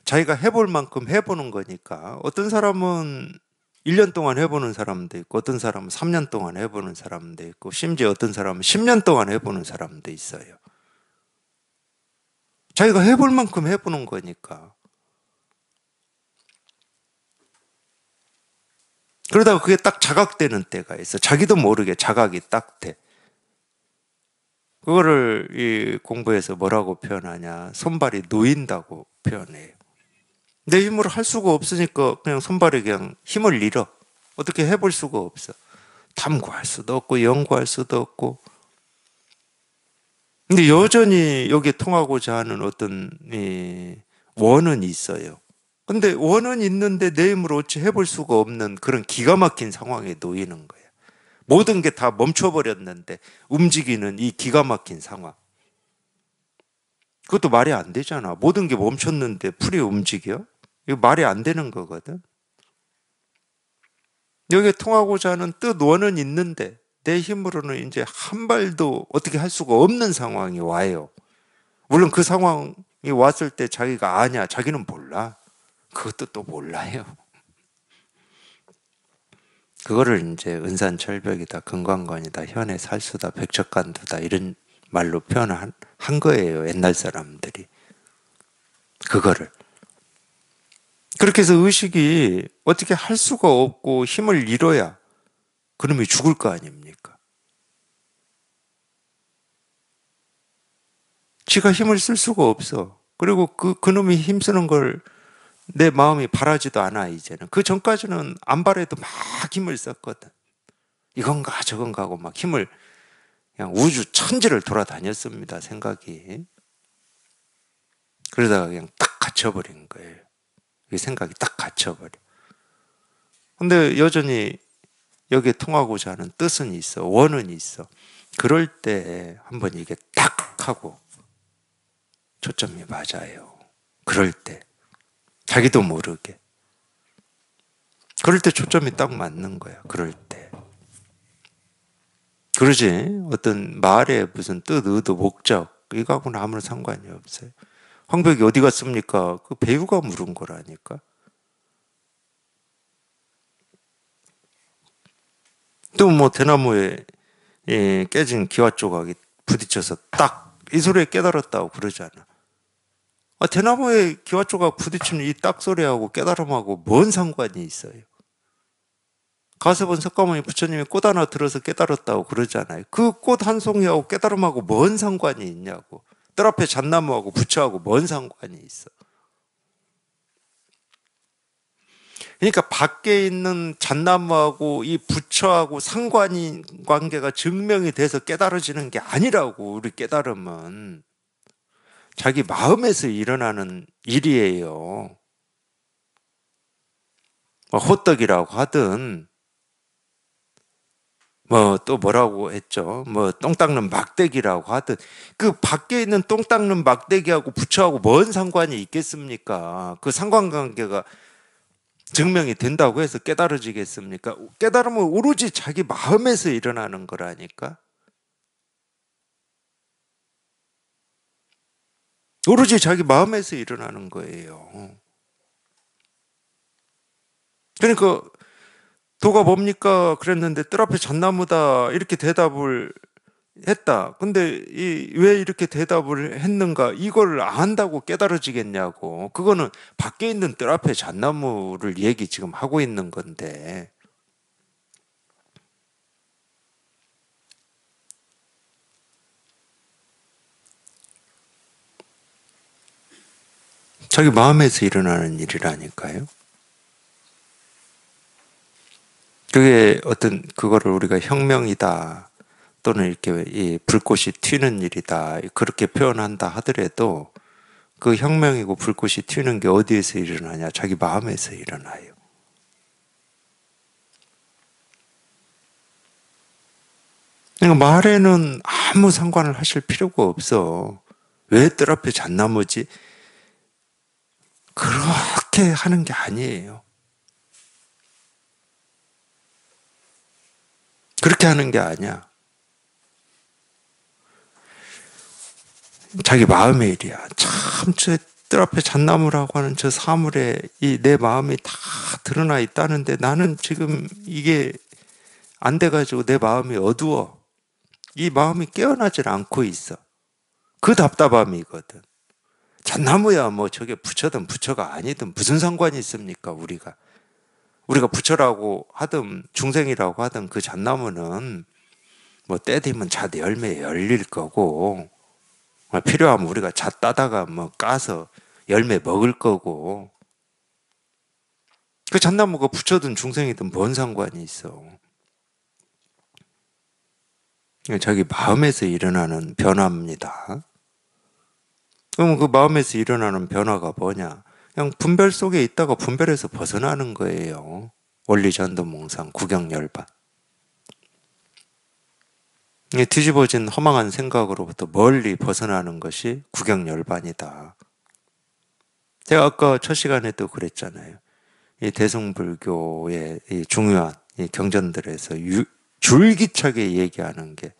자기가 해볼 만큼 해보는 거니까 어떤 사람은 1년 동안 해보는 사람도 있고 어떤 사람은 3년 동안 해보는 사람도 있고 심지어 어떤 사람은 10년 동안 해보는 사람도 있어요. 자기가 해볼 만큼 해보는 거니까. 그러다가 그게 딱 자각되는 때가 있어. 자기도 모르게 자각이 딱 돼. 그거를 이 공부에서 뭐라고 표현하냐. 손발이 놓인다고 표현해요. 내 힘으로 할 수가 없으니까 그냥 손발이 그냥 힘을 잃어. 어떻게 해볼 수가 없어. 탐구할 수도 없고 연구할 수도 없고. 근데 여전히 여기에 통하고자 하는 어떤 원은 있어요. 근데 원은 있는데 내 힘으로 어찌 해볼 수가 없는 그런 기가 막힌 상황에 놓이는 거예요. 모든 게 다 멈춰버렸는데 움직이는 이 기가 막힌 상황. 그것도 말이 안 되잖아. 모든 게 멈췄는데 풀이 움직여? 이거 말이 안 되는 거거든. 여기에 통하고자 하는 뜻 원은 있는데 내 힘으로는 이제 한 발도 어떻게 할 수가 없는 상황이 와요. 물론 그 상황이 왔을 때 자기가 아냐, 자기는 몰라. 그것도 또 몰라요. 그거를 이제 은산철벽이다, 금강관이다, 현의 살수다, 백척간두다 이런 말로 표현한 거예요. 옛날 사람들이. 그거를. 그렇게 해서 의식이 어떻게 할 수가 없고 힘을 잃어야 그놈이 죽을 거 아닙니까? 지가 힘을 쓸 수가 없어. 그리고 그놈이 힘쓰는 걸 내 마음이 바라지도 않아, 이제는. 그 전까지는 안 바래도 막 힘을 썼거든. 이건가 저건가 하고 막 힘을 그냥 우주 천지를 돌아다녔습니다, 생각이. 그러다가 그냥 딱 갇혀버린 거예요. 이 생각이 딱 갇혀버려. 근데 여전히 여기에 통하고자 하는 뜻은 있어. 원은 있어. 그럴 때 한번 이게 딱 하고 초점이 맞아요. 그럴 때. 자기도 모르게. 그럴 때 초점이 딱 맞는 거야. 그럴 때. 그러지. 어떤 말의 무슨 뜻, 의도, 목적 이거하고는 아무런 상관이 없어요. 황벽이 어디 갔습니까? 그 배우가 물은 거라니까. 또 뭐 대나무에 깨진 기와 조각이 부딪혀서 딱 이 소리에 깨달았다고 그러잖아. 아, 대나무에 기와 조각 부딪히는 이 딱 소리하고 깨달음하고 뭔 상관이 있어요? 가서본 석가모니 부처님이 꽃 하나 들어서 깨달았다고 그러잖아요. 그 꽃 한 송이하고 깨달음하고 뭔 상관이 있냐고. 뜰 앞에 잣나무하고 부처하고 뭔 상관이 있어. 그러니까 밖에 있는 잣나무하고 이 부처하고 상관이 관계가 증명이 돼서 깨달아지는 게 아니라고. 우리 깨달음은 자기 마음에서 일어나는 일이에요. 뭐 호떡이라고 하든 뭐 또 뭐라고 했죠? 뭐 똥 닦는 막대기라고 하든 그 밖에 있는 똥 닦는 막대기하고 부처하고 뭔 상관이 있겠습니까? 그 상관관계가 증명이 된다고 해서 깨달아지겠습니까? 깨달음은 오로지 자기 마음에서 일어나는 거라니까. 오로지 자기 마음에서 일어나는 거예요. 그러니까 도가 뭡니까? 그랬는데 뜰 앞에 잣나무다 이렇게 대답을 했다. 근데 왜 이렇게 대답을 했는가? 이걸 안다고 깨달아지겠냐고. 그거는 밖에 있는 뜰 앞에 잣나무를 얘기 지금 하고 있는 건데. 자기 마음에서 일어나는 일이라니까요. 그게 어떤 그거를 우리가 혁명이다 또는 이렇게 이 불꽃이 튀는 일이다 그렇게 표현한다 하더라도 그 혁명이고 불꽃이 튀는 게 어디에서 일어나냐? 자기 마음에서 일어나요. 그러니까 말에는 아무 상관을 하실 필요가 없어. 왜 뜰 앞에 잣나무지? 그렇게 하는 게 아니에요. 그렇게 하는 게 아니야. 자기 마음의 일이야. 참, 저 뜰 앞에 잣나무라고 하는 저 사물에 이 내 마음이 다 드러나 있다는데 나는 지금 이게 안 돼가지고 내 마음이 어두워. 이 마음이 깨어나질 않고 있어. 그 답답함이거든. 잣나무야, 뭐 저게 부처든 부처가 아니든 무슨 상관이 있습니까, 우리가. 우리가 부처라고 하든 중생이라고 하든 그 잣나무는 뭐 때 되면 잣 열매 열릴 거고 필요하면 우리가 잣 따다가 뭐 까서 열매 먹을 거고 그 잣나무가 부처든 중생이든 뭔 상관이 있어. 자기 마음에서 일어나는 변화입니다. 그럼 그 마음에서 일어나는 변화가 뭐냐? 그냥 분별 속에 있다가 분별에서 벗어나는 거예요. 원리전도몽상 구경열반. 뒤집어진 허망한 생각으로부터 멀리 벗어나는 것이 구경열반이다. 제가 아까 첫 시간에도 그랬잖아요. 이 대승불교의 이 중요한 이 경전들에서 줄기차게 얘기하는 게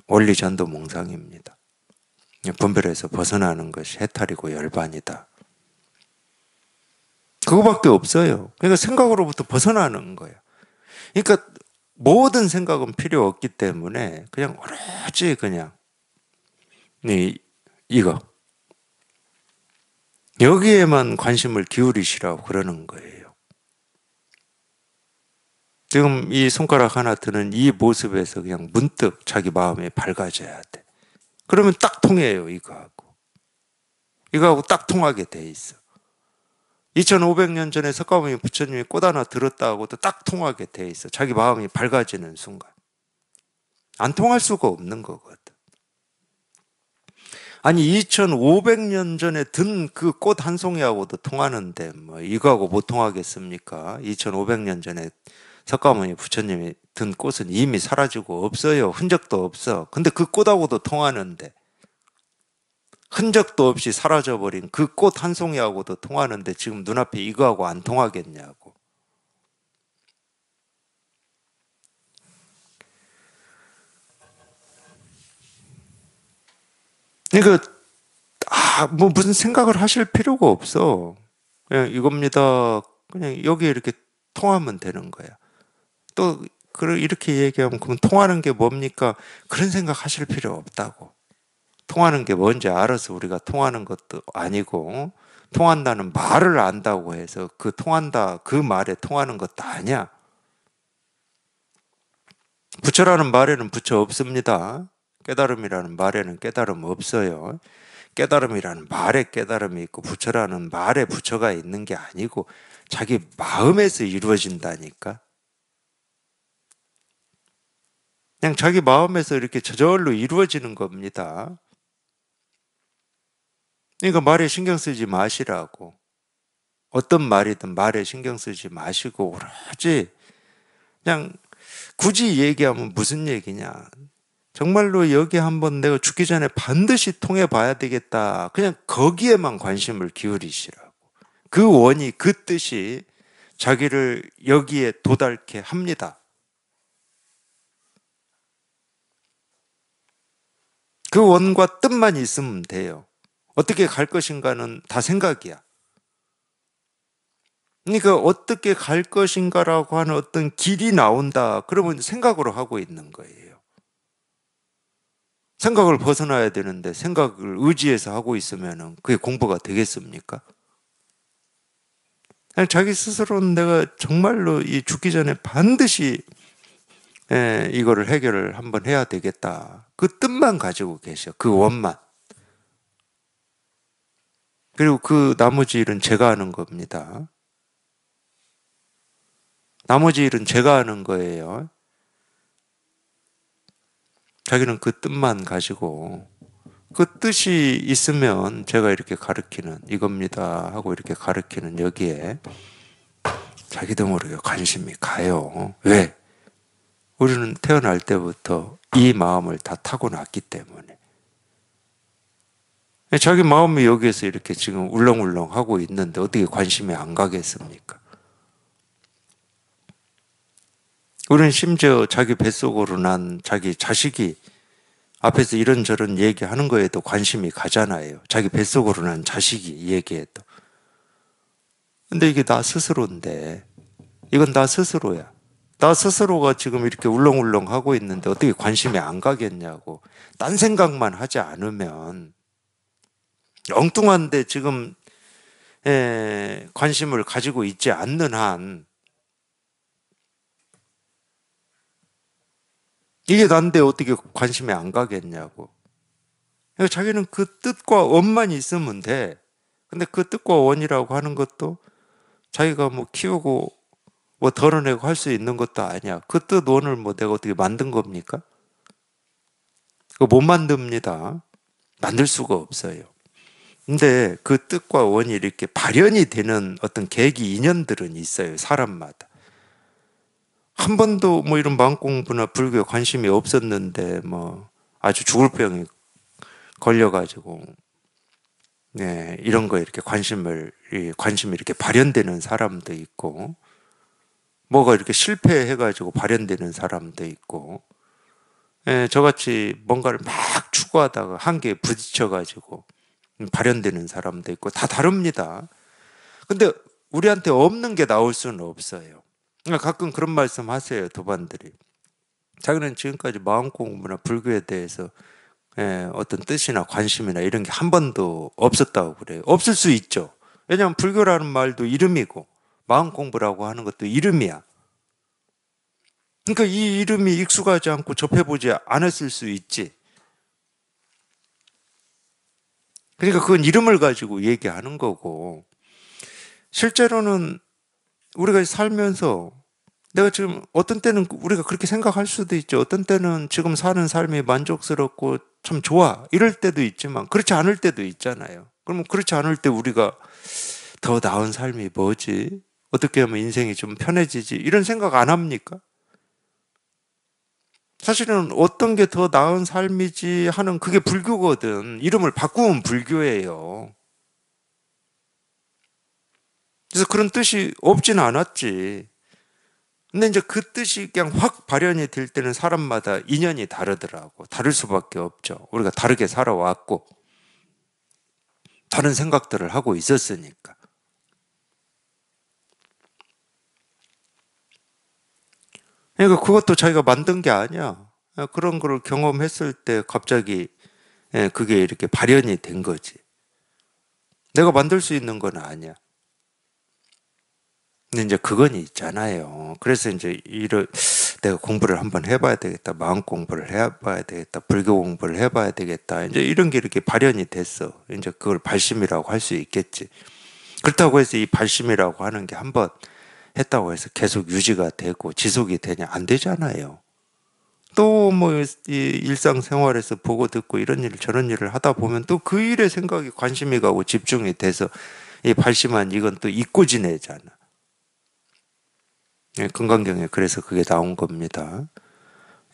원리전도몽상입니다. 분별에서 벗어나는 것이 해탈이고 열반이다. 그거밖에 없어요. 그러니까 생각으로부터 벗어나는 거예요. 그러니까 모든 생각은 필요 없기 때문에 그냥 오로지 그냥 이거 여기에만 관심을 기울이시라고 그러는 거예요. 지금 이 손가락 하나 드는 이 모습에서 그냥 문득 자기 마음이 밝아져야 돼. 그러면 딱 통해요, 이거하고. 이거하고 딱 통하게 돼 있어. 2500년 전에 석가모니 부처님이 꽃 하나 들었다고도 딱 통하게 돼 있어. 자기 마음이 밝아지는 순간. 안 통할 수가 없는 거거든. 아니 2500년 전에 든 그 꽃 한 송이하고도 통하는데 뭐 이거하고 못 통하겠습니까? 2500년 전에 석가모니 부처님이 든 꽃은 이미 사라지고 없어요. 흔적도 없어. 근데 그 꽃하고도 통하는데 흔적도 없이 사라져버린 그 꽃 한 송이하고도 통하는데 지금 눈앞에 이거하고 안 통하겠냐고. 그러니까 뭐 무슨 생각을 하실 필요가 없어. 그냥 이겁니다. 그냥 여기에 이렇게 통하면 되는 거야. 또 이렇게 얘기하면 그럼 통하는 게 뭡니까? 그런 생각 하실 필요 없다고. 통하는 게 뭔지 알아서 우리가 통하는 것도 아니고 통한다는 말을 안다고 해서 그 통한다 그 말에 통하는 것도 아니야. 부처라는 말에는 부처 없습니다. 깨달음이라는 말에는 깨달음 없어요. 깨달음이라는 말에 깨달음이 있고 부처라는 말에 부처가 있는 게 아니고 자기 마음에서 이루어진다니까. 그냥 자기 마음에서 이렇게 저절로 이루어지는 겁니다. 그러니까 말에 신경 쓰지 마시라고. 어떤 말이든 말에 신경 쓰지 마시고 오로지 그냥 굳이 얘기하면 무슨 얘기냐. 정말로 여기 한번 내가 죽기 전에 반드시 통해 봐야 되겠다. 그냥 거기에만 관심을 기울이시라고. 그 원이 그 뜻이 자기를 여기에 도달케 합니다. 그 원과 뜻만 있으면 돼요. 어떻게 갈 것인가는 다 생각이야. 그러니까 어떻게 갈 것인가라고 하는 어떤 길이 나온다. 그러면 생각으로 하고 있는 거예요. 생각을 벗어나야 되는데 생각을 의지해서 하고 있으면 그게 공부가 되겠습니까? 그냥 자기 스스로는 내가 정말로 이 죽기 전에 반드시 이거를 해결을 한번 해야 되겠다. 그 뜻만 가지고 계셔. 그 원만. 그리고 그 나머지 일은 제가 하는 겁니다. 나머지 일은 제가 하는 거예요. 자기는 그 뜻만 가지고 그 뜻이 있으면 제가 이렇게 가르치는 이겁니다 하고 이렇게 가르치는 여기에 자기도 모르게 관심이 가요. 왜? 우리는 태어날 때부터 이 마음을 다 타고났기 때문에. 자기 마음이 여기에서 이렇게 지금 울렁울렁 하고 있는데 어떻게 관심이 안 가겠습니까? 우리는 심지어 자기 뱃속으로 난 자기 자식이 앞에서 이런저런 얘기하는 거에도 관심이 가잖아요. 자기 뱃속으로 난 자식이 얘기해도. 근데 이게 나 스스로인데, 이건 나 스스로야. 나 스스로가 지금 이렇게 울렁울렁 하고 있는데 어떻게 관심이 안 가겠냐고. 딴 생각만 하지 않으면, 엉뚱한데 지금 관심을 가지고 있지 않는 한, 이게 난데 어떻게 관심이 안 가겠냐고. 그러니까 자기는 그 뜻과 원만 있으면 돼. 근데 그 뜻과 원이라고 하는 것도 자기가 뭐 키우고 뭐 덜어내고 할 수 있는 것도 아니야. 그 뜻 원을 뭐 내가 어떻게 만든 겁니까? 그거 못 만듭니다. 만들 수가 없어요. 근데 그 뜻과 원이 이렇게 발현이 되는 어떤 계기, 인연들은 있어요. 사람마다. 한 번도 뭐 이런 마음공부나 불교에 관심이 없었는데 뭐 아주 죽을 병이 걸려가지고 이런 거에 이렇게 관심이 이렇게 발현되는 사람도 있고 뭐가 이렇게 실패해가지고 발현되는 사람도 있고 저같이 뭔가를 막 추구하다가 한계에 부딪혀가지고 발현되는 사람도 있고 다 다릅니다. 근데 우리한테 없는 게 나올 수는 없어요. 그러니까 가끔 그런 말씀 하세요, 도반들이. 자기는 지금까지 마음 공부나 불교에 대해서 어떤 뜻이나 관심이나 이런 게 한 번도 없었다고 그래요. 없을 수 있죠. 왜냐하면 불교라는 말도 이름이고 마음 공부라고 하는 것도 이름이야. 그러니까 이 이름이 익숙하지 않고 접해보지 않았을 수 있지. 그러니까 그건 이름을 가지고 얘기하는 거고, 실제로는 우리가 살면서 내가 지금 어떤 때는 우리가 그렇게 생각할 수도 있죠. 어떤 때는 지금 사는 삶이 만족스럽고 참 좋아 이럴 때도 있지만 그렇지 않을 때도 있잖아요. 그러면 그렇지 않을 때 우리가 더 나은 삶이 뭐지? 어떻게 하면 인생이 좀 편해지지? 이런 생각 안 합니까? 사실은 어떤 게 더 나은 삶이지 하는 그게 불교거든. 이름을 바꾸면 불교예요. 그래서 그런 뜻이 없진 않았지. 근데 이제 그 뜻이 그냥 확 발현이 될 때는 사람마다 인연이 다르더라고. 다를 수밖에 없죠. 우리가 다르게 살아왔고, 다른 생각들을 하고 있었으니까. 그러니까 그것도 자기가 만든 게 아니야. 그런 걸 경험했을 때 갑자기 그게 이렇게 발현이 된 거지. 내가 만들 수 있는 건 아니야. 근데 이제 그건 있잖아요. 그래서 이제 내가 공부를 한번 해봐야 되겠다. 마음 공부를 해봐야 되겠다. 불교 공부를 해봐야 되겠다. 이제 이런 게 이렇게 발현이 됐어. 이제 그걸 발심이라고 할 수 있겠지. 그렇다고 해서 이 발심이라고 하는 게 한번 했다고 해서 계속 유지가 되고 지속이 되냐? 안 되잖아요. 또 뭐 이 일상생활에서 보고 듣고 이런 일 저런 일을 하다 보면 또 그 일에 생각이 관심이 가고 집중이 돼서 이 발심한 이건 또 잊고 지내잖아. 금강경에 그래서 그게 나온 겁니다.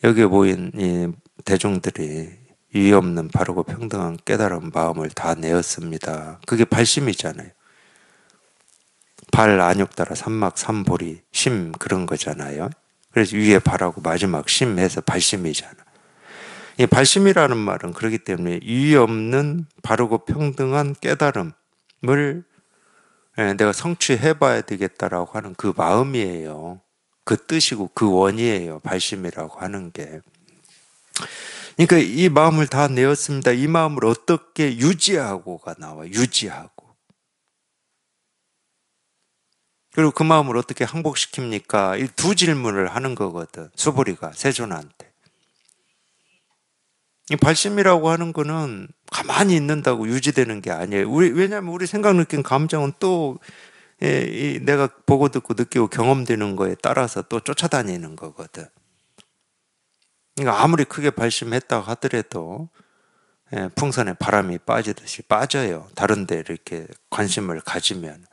여기에 모인 이 대중들이 유의 없는 바르고 평등한 깨달은 마음을 다 내었습니다. 그게 발심이잖아요. 발 안욕 따라 삼막 삼보리 심 그런 거잖아요. 그래서 위에 발하고 마지막 심해서 발심이잖아. 이 발심이라는 말은 그렇기 때문에 유의 없는 바르고 평등한 깨달음을 내가 성취해봐야 되겠다라고 하는 그 마음이에요. 그 뜻이고 그 원이에요. 발심이라고 하는 게. 그러니까 이 마음을 다 내었습니다. 이 마음을 어떻게 유지하고가 나와. 유지하고. 그리고 그 마음을 어떻게 항복시킵니까? 이 두 질문을 하는 거거든. 수보리가 세존한테. 이 발심이라고 하는 거는 가만히 있는다고 유지되는 게 아니에요. 왜냐하면 우리 생각, 느낀, 감정은 또 내가 보고 듣고 느끼고 경험되는 거에 따라서 또 쫓아다니는 거거든. 그러니까 아무리 크게 발심했다 하더라도 풍선에 바람이 빠지듯이 빠져요. 다른 데 이렇게 관심을 가지면.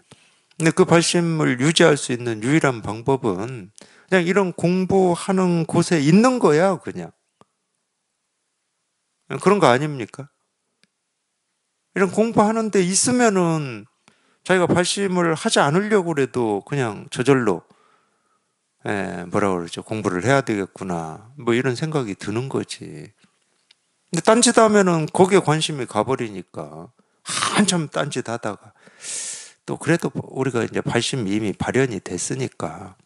근데 그 발심을 유지할 수 있는 유일한 방법은 그냥 이런 공부하는 곳에 있는 거야, 그냥. 그런 거 아닙니까? 이런 공부하는 데 있으면은 자기가 발심을 하지 않으려고 그래도 그냥 저절로 뭐라 그러죠? 공부를 해야 되겠구나. 뭐 이런 생각이 드는 거지. 근데 딴짓 하면은 거기에 관심이 가버리니까 한참 딴짓 하다가 또 그래도 우리가 이제 발심이 이미 발현이 됐으니까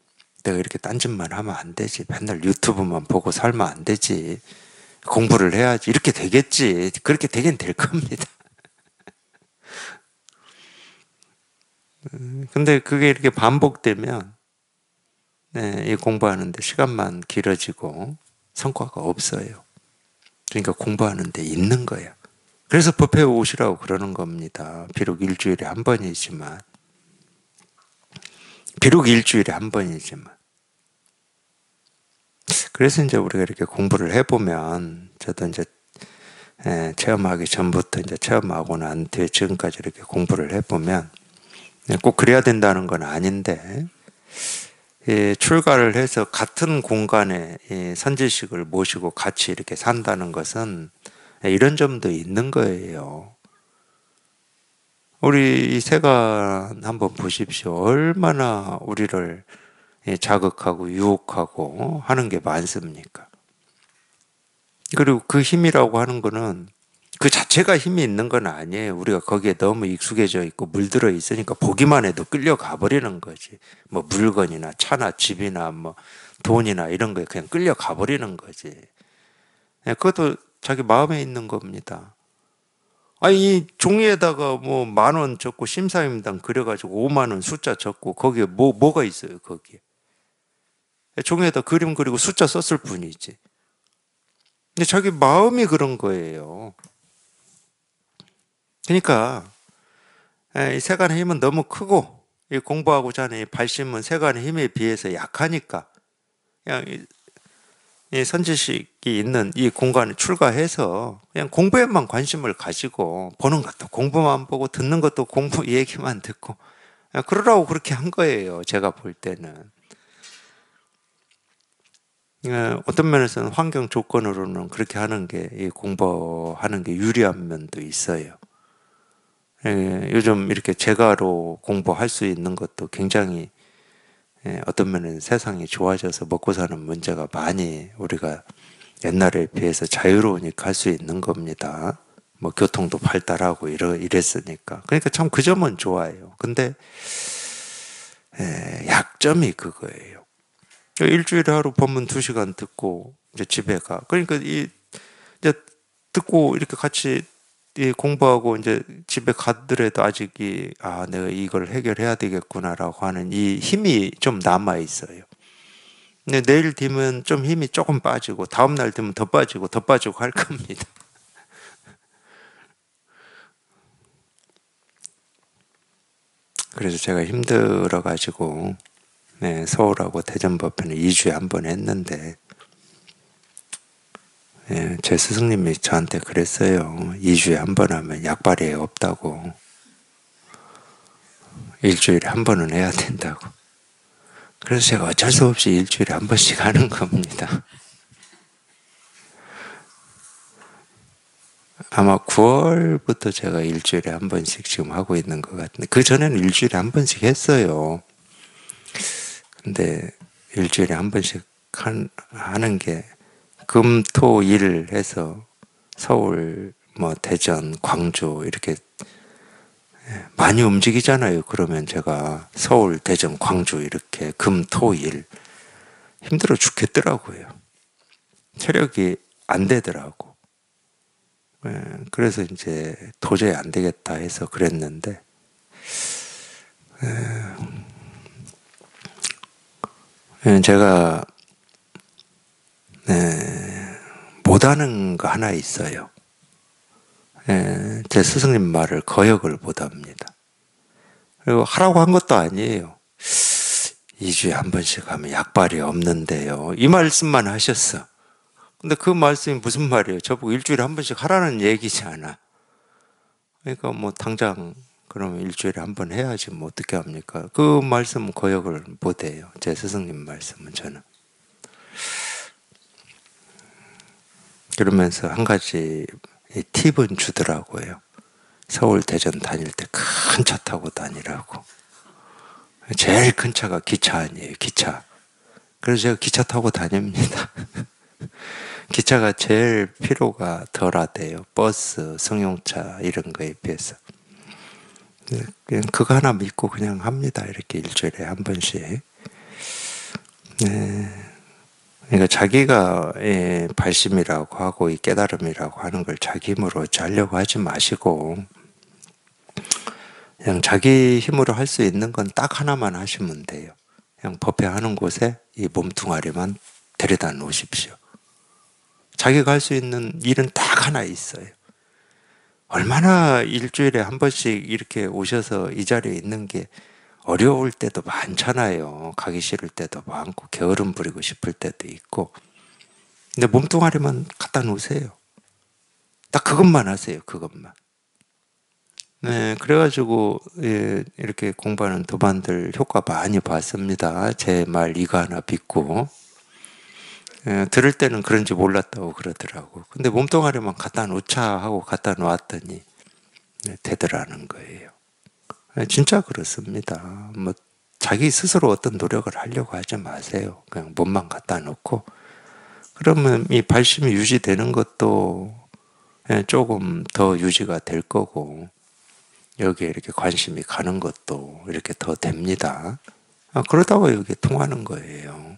내가 이렇게 딴짓만 하면 안 되지. 맨날 유튜브만 보고 살면 안 되지. 공부를 해야지. 이렇게 되겠지. 그렇게 되긴 될 겁니다. 근데 그게 이렇게 반복되면 이 공부하는데 시간만 길어지고 성과가 없어요. 그러니까 공부하는데 있는 거야. 그래서 법회 오시라고 그러는 겁니다. 비록 일주일에 한 번이지만. 비록 일주일에 한 번이지만. 그래서 이제 우리가 이렇게 공부를 해보면, 저도 이제 체험하기 전부터 이제 체험하고 난 뒤에 지금까지 이렇게 공부를 해보면, 꼭 그래야 된다는 건 아닌데, 출가를 해서 같은 공간에 선지식을 모시고 같이 이렇게 산다는 것은 이런 점도 있는 거예요. 우리 이 세간 한번 보십시오. 얼마나 우리를 자극하고 유혹하고 하는 게 많습니까? 그리고 그 힘이라고 하는 거는 그 자체가 힘이 있는 건 아니에요. 우리가 거기에 너무 익숙해져 있고 물들어 있으니까 보기만 해도 끌려가 버리는 거지. 뭐 물건이나 차나 집이나 뭐 돈이나 이런 거에 그냥 끌려가 버리는 거지. 예, 그것도 자기 마음에 있는 겁니다. 아니, 이 종이에다가 뭐 10,000원 적고 심사임당 그려가지고 50,000원 숫자 적고 거기에 뭐가 있어요, 거기에. 종이에다 그림 그리고 숫자 썼을 뿐이지. 근데 자기 마음이 그런 거예요. 그러니까 이 세간의 힘은 너무 크고 이 공부하고자 하는 이 발심은 세간의 힘에 비해서 약하니까 그냥 이 선지식이 있는 이 공간에 출가해서 그냥 공부에만 관심을 가지고 보는 것도 공부만 보고 듣는 것도 공부 얘기만 듣고 그러라고 그렇게 한 거예요. 제가 볼 때는. 어떤 면에서는 환경 조건으로는 그렇게 하는 게 이 공부하는 게 유리한 면도 있어요. 요즘 이렇게 제가로 공부할 수 있는 것도 굉장히 어떤 면은 세상이 좋아져서 먹고 사는 문제가 많이 우리가 옛날에 비해서 자유로우니까 할 수 있는 겁니다. 뭐 교통도 발달하고 이랬으니까. 그러니까 참 그 점은 좋아요. 근데 약점이 그거예요. 일주일에 하루 본문 2시간 듣고 이제 집에 가. 그러니까 이제 듣고 이렇게 같이 공부하고 이제 집에 가더라도 아직 내가 이걸 해결해야 되겠구나라고 하는 이 힘이 좀 남아 있어요. 근데 내일 되면 좀 힘이 조금 빠지고 다음 날 되면 더 빠지고 더 빠지고 할 겁니다. 그래서 제가 힘들어 가지고 서울하고 대전 법회는 2주에 한 번 했는데 제 스승님이 저한테 그랬어요. 2주에 한 번 하면 약발이 없다고. 일주일에 한 번은 해야 된다고. 그래서 제가 어쩔 수 없이 일주일에 한 번씩 하는 겁니다. 아마 9월부터 제가 일주일에 한 번씩 지금 하고 있는 것 같은데, 그 전에는 일주일에 한 번씩 했어요. 근데 일주일에 한 번씩 하는 게 금, 토, 일 해서 서울, 뭐 대전, 광주 이렇게 많이 움직이잖아요. 그러면 제가 서울, 대전, 광주 이렇게 금, 토, 일 힘들어 죽겠더라고요. 체력이 안 되더라고. 그래서 이제 도저히 안 되겠다 해서 그랬는데 제가 못하는 거 하나 있어요. 제 스승님 말을 거역을 못합니다. 그리고 하라고 한 것도 아니에요. 2주에 한 번씩 하면 약발이 없는데요. 이 말씀만 하셨어. 근데 그 말씀이 무슨 말이에요? 저보고 일주일에 한 번씩 하라는 얘기지 않아. 그러니까 뭐 당장 그러면 일주일에 한 번 해야지 뭐 어떻게 합니까? 그 말씀은 거역을 못해요. 제 스승님 말씀은 저는. 그러면서 한 가지 팁은 주더라고요. 서울, 대전 다닐 때 큰 차 타고 다니라고. 제일 큰 차가 기차 아니에요, 기차. 그래서 제가 기차 타고 다닙니다. 기차가 제일 피로가 덜하대요. 버스, 승용차 이런 거에 비해서. 그냥 그거 하나 믿고 그냥 합니다. 이렇게 일주일에 한 번씩. 그러니까 자기가 발심이라고 하고 이 깨달음이라고 하는 걸 자기 힘으로 하려고 하지 마시고 그냥 자기 힘으로 할 수 있는 건 딱 하나만 하시면 돼요. 그냥 법회하는 곳에 이 몸뚱아리만 데려다 놓으십시오. 자기가 할 수 있는 일은 딱 하나 있어요. 얼마나 일주일에 한 번씩 이렇게 오셔서 이 자리에 있는 게 어려울 때도 많잖아요. 가기 싫을 때도 많고 게으름 부리고 싶을 때도 있고. 근데 몸뚱아리만 갖다 놓으세요. 딱 그것만 하세요. 그것만. 그래가지고 이렇게 공부하는 도반들 효과 많이 봤습니다. 제 말 이거 하나 믿고. 들을 때는 그런지 몰랐다고 그러더라고. 근데 몸뚱아리만 갖다 놓자 하고 갖다 놓았더니 되더라는 거예요. 진짜 그렇습니다. 뭐 자기 스스로 어떤 노력을 하려고 하지 마세요. 그냥 몸만 갖다 놓고 그러면 이 발심이 유지되는 것도 조금 더 유지가 될 거고, 여기에 이렇게 관심이 가는 것도 이렇게 더 됩니다. 그러다가 여기 통하는 거예요.